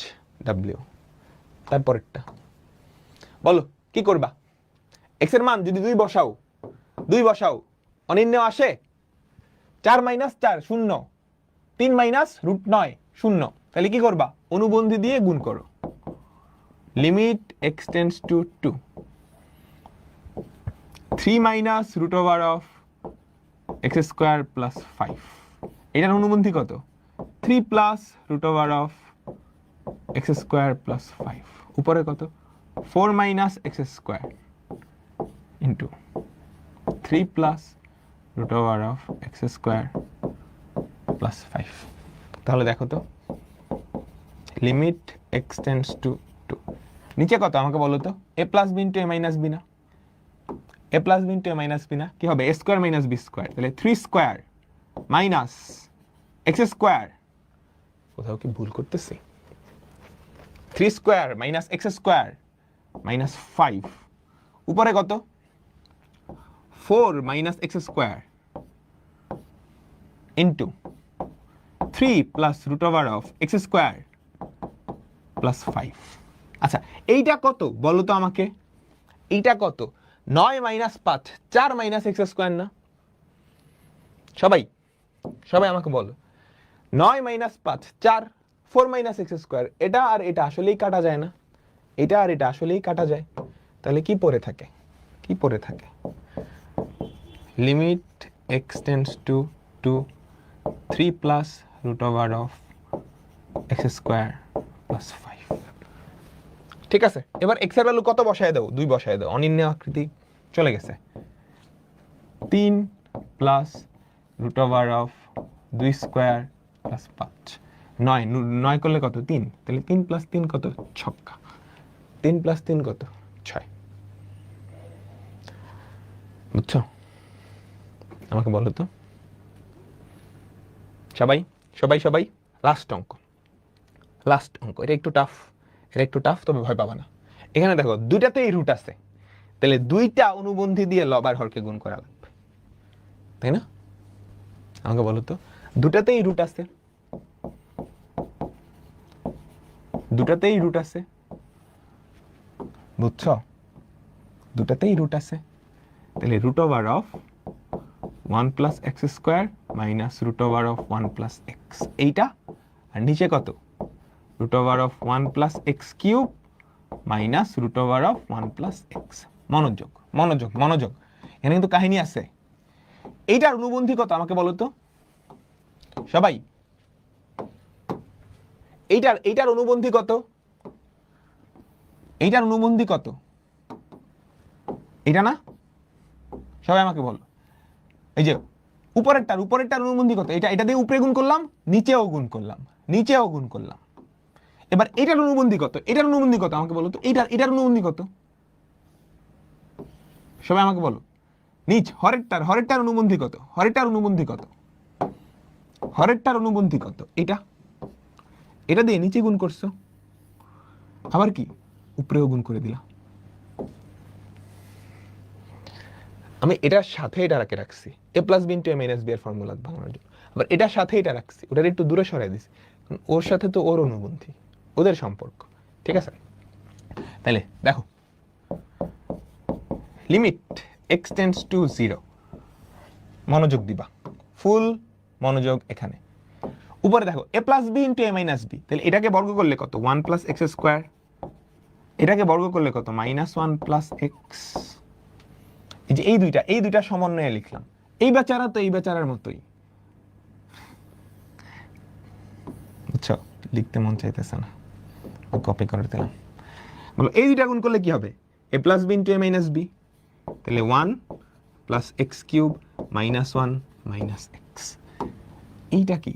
W. তারপরেরটা বলো কি করবা? এক্স এর মান যদি 2 বসাও, 2 বসাও, অনির্ণয় আসে? 4 - 4 0, 3 - √9 0। তাহলে কি করবা? অনুবন্ধী দিয়ে গুণ করো। Limit x tends two 2, 3 - √of x square plus 5। এটার অনুবন্ধী কত? 3 plus √of x square plus 5। উপরে কত? 4 - x square into 3 plus √of x square plus 5। তাহলে দেখো তো, লিমিট এক্স টেন্ডস টু 2, নিচে কত আমাকে বলো তো? a plus B into a minus B না? a plus B into a minus B না? কি হবে? a square minus B square. তাহলে 3 স্কোয়ার মাইনাস এক্স স্কোয়ার, কোথাও কি ভুল করতেছি? 3 square minus X square minus 5। উপরে কত? 4 - x square into 3 plus √of x square plus 5। আচ্ছা, এইটা কত বলো তো আমাকে? এইটা কত? 9 - 5 4 - x স্কোয়ার না? সবাই সবাই আমাকে বলো, 9 - 5 4, 4 - x স্কোয়ার। এটা আর এটা আসলেই কাটা যায় না? এটা আর এটা আসলেই কাটা যায়। তাহলে কি পড়ে থাকে? কি পড়ে থাকে? Limit x tends two 2, 3 plus √of x square plus 5। ঠিক আছে, এবার এক্স এর ভ্যালু কত বসায় দাও? 2 বসায় দাও। অনির্ণয় আকৃতি চলে গেছে। 3 প্লাস √of 2 স্কোয়ার প্লাস 5। 9 করলে কত? 3। তাহলে 3 প্লাস 3 কত? 6। 3 প্লাস 3 কত? 6। বুঝছো? আমাকে বলো তো সবাই সবাই সবাই। লাস্ট অঙ্ক, লাস্ট অঙ্ক। এটা একটু টাফ, এটা একটু টাফ, তবে ভয় পাবা না। এখানে দেখো দুইটাতেই রুট আছে, তাহলে দুইটা অনুবন্ধী দিয়ে লব আর হরকে গুণ করা লাগবে, তাই না? আমাকে বলো তো, দুটাতেই রুট আছে, দুটাতেই রুট আছে, বুঝছো? দুটাতেই রুট আছে। তাহলে √of 1 plus x square minus √of 1 plus x, এইটা। আর নিচে কত? √of 1 plus x cube minus √of 1 plus x. মনোযোগ মনোযোগ মনোযোগ, এখানে কিন্তু কাহিনী আছে। এইটার অনুবন্ধী কত আমাকে বলো তো সবাই? এইটার অনুবন্ধী কত? এইটার অনুবন্ধী কত? এটা না? সবাই আমাকে বলো। এই যে উপরেরটার অনুবন্ধী কত? এটা দিয়ে উপরে গুণ করলাম, নিচেও গুণ করলাম, নিচেও গুণ করলাম। এবার এটার অনুবন্ধী কত? এটার অনুবন্ধী কত আমাকে বলো তো? এটার অনুবন্ধী কত? সবাই আমাকে বলো। নিচ হরেরটার অনুবন্ধী কত? হরেরটার অনুবন্ধী কত? হরেরটার অনুবন্ধী কত? এটা দিয়ে নিচে গুণ করছো, আবার কি উপরেও গুণ করে দিলাম। আমি এটার সাথে এটা রাখছি, a plus B into a minus B এর ফর্মুলা ভাঙানোর জন্য। আবার এটার সাথে এটা রাখছি, ওটার একটু দূরে সরাই দিছি, ওর সাথে তো ওর অনুবন্ধী, ওদের সম্পর্ক। ঠিক আছে, তাহলে দেখো লিমিট এক্স টেন্ডস টু 0, মনোযোগ দিবা, ফুল মনোযোগ এখানে। উপরে দেখো a plus B into a minus B, তাহলে এটাকে বর্গ করলে কত? 1 প্লাস এক্স স্কোয়ার। এটাকে বর্গ করলে কত? -1 প্লাস এক্স। এই যে এই দুইটা সমন্বয়ে লিখলাম। এই বেচারা তো এই বেচারার মতোই, বুঝছো? লিখতে মন চাইতেছে না, কপি করে দিলাম। বলো এই দুইটা গুণ করলে কি হবে? এ প্লাস বি ইন্টু এ মাইনাস বি, তাহলে 1 plus x cube minus 1 minus x. এইটা কি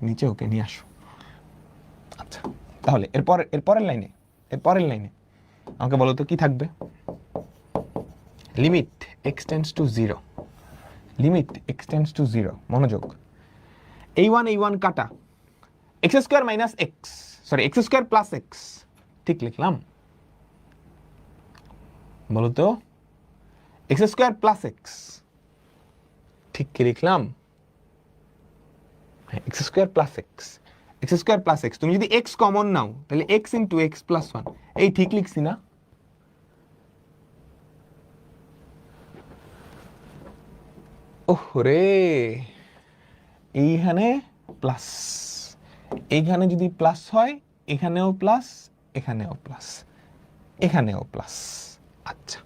নিচে ওকে নিয়ে আসো। আচ্ছা, তাহলে এরপরের লাইনে আমাকে বলো তো কি থাকবে? Limit x tends to 0, limit x tends to 0, মনোযোগ। এই ওয়ান কাটা, x square minus x, sorry x square plus x, ঠিক লিখলাম? বলো তো এক্স স্কোয়ার প্লাস এক্স ঠিক কি লিখলাম? X square plus x, x square plus x, তুমি যদি এক্স কমন নাও তাহলে এক্স ইন্টু এক্স প্লাস 1, এই ঠিক লিখছি না? ওরে এইখানে প্লাস, এইখানে যদি প্লাস হয় এখানেও প্লাস, এখানেও প্লাস, এখানেও প্লাস। আচ্ছা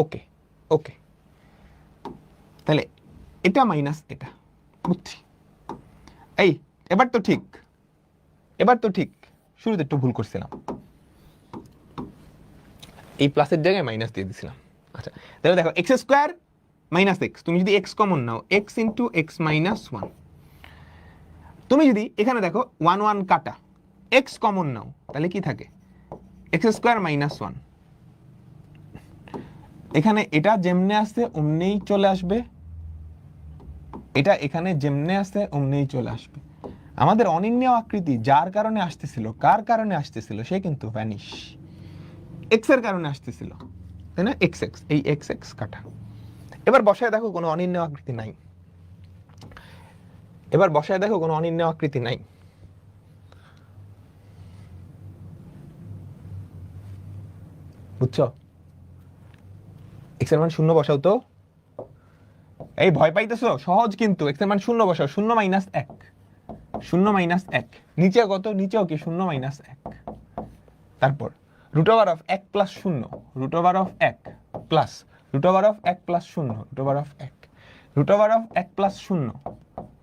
ওকে ওকে, তাহলে এটা মাইনাস এটা, বুঝছি। এই এবার তো ঠিক, শুরুতে একটু ভুল করছিলাম, এই প্লাসের জায়গায় মাইনাস দিয়ে দিছিলাম। আচ্ছা তাহলে দেখো এক্স স্কোয়ার মাইনাস এক্স, তুমি যদি এক্স কমন নাও এক্স ইন্টু এক্স মাইনাস 1, তুমি যদি এখানে দেখো 1 কাটা এক্স কমন নাও তাহলে কি থাকে? এক্স স্কোয়ার মাইনাস 1, এখানে এটা যেমনে আসছে অমনেই চলে আসবে, এটা এখানে যেমনে আসছে অমনেই চলে আসবে। আমাদের অনির্ণেয় আকৃতি যার কারণে আসতেছিল, কার কারণে আসতেছিল, সে কিন্তু ভ্যানিশ, এক্স এর কারণে আসতেছিল, তাই না? এক্স এক্স, এই এক্স এক্স কাটা। এবার বসায় দেখো কোনো অনির্ণেয় আকৃতি নাই, এবার বসায় দেখো কোনো অনির্ণেয় আকৃতি নাই। বুঝছো? এক্স এর মান 0 বসাও তো। এই ভয় পাইতেছো? সহজ কিন্তু, এক্স এর মান 0 বসাও, 0 মাইনাস 1, 0 মাইনাস 1, নিচে কত? নিচেও কি 0 মাইনাস 1, তারপর root over of 1 plus 0, root over of 1 plus root over of 1 plus 0, root over of 1, root over of 1 plus 0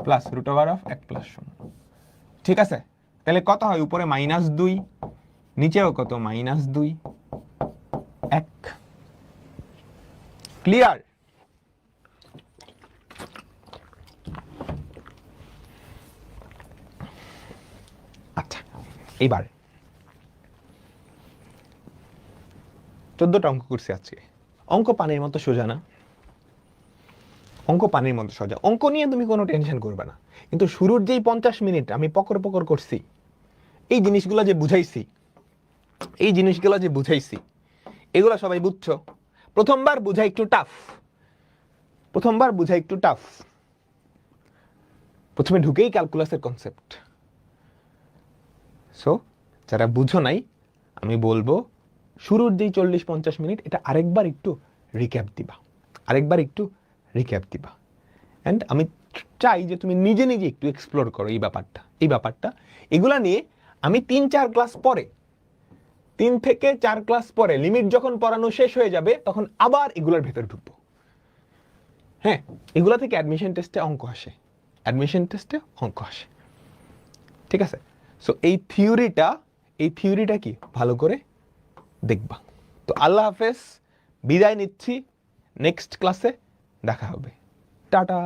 plus root over of 1 plus 0। ঠিক আছে, তাহলে কত হয়? উপরে মাইনাস 2, নিচেও কত? মাইনাস 2, 1। ক্লিয়ার? আচ্ছা এইবার 14টা অঙ্ক করছি আজকে। অঙ্ক পানির মতো সোজা না? অঙ্ক পানির মতো সোজা, অঙ্ক নিয়ে তুমি কোনো টেনশন করবে না। কিন্তু শুরুর যেই 50 মিনিট আমি পকর পকর করছি, এই জিনিসগুলো যে বুঝাইছি, এগুলো সবাই বুঝছো? প্রথমবার বুঝা একটু টাফ, প্রথমে ঢুকেই ক্যালকুলাসের কনসেপ্ট। সো যারা বুঝো নাই, আমি বলবো শুরুর যেই 40-50 মিনিট এটা আরেকবার একটু রিক্যাপ দিবা, অ্যান্ড আমি চাই যে তুমি নিজে একটু এক্সপ্লোর করো এই ব্যাপারটা। এগুলা নিয়ে আমি 3-4 ক্লাস পরে, 3 থেকে 4 ক্লাস পরে লিমিট যখন পড়ানো শেষ হয়ে যাবে তখন আবার এগুলোর ভেতর ঢুকবো। হ্যাঁ, এগুলা থেকে অ্যাডমিশন টেস্টে অঙ্ক আসে, ঠিক আছে? সো এই থিওরিটা কি ভালো করে দেখবা। তো আল্লাহ হাফেজ, বিদায় নিচ্ছি, নেক্সট ক্লাসে দেখা হবে, টাটা।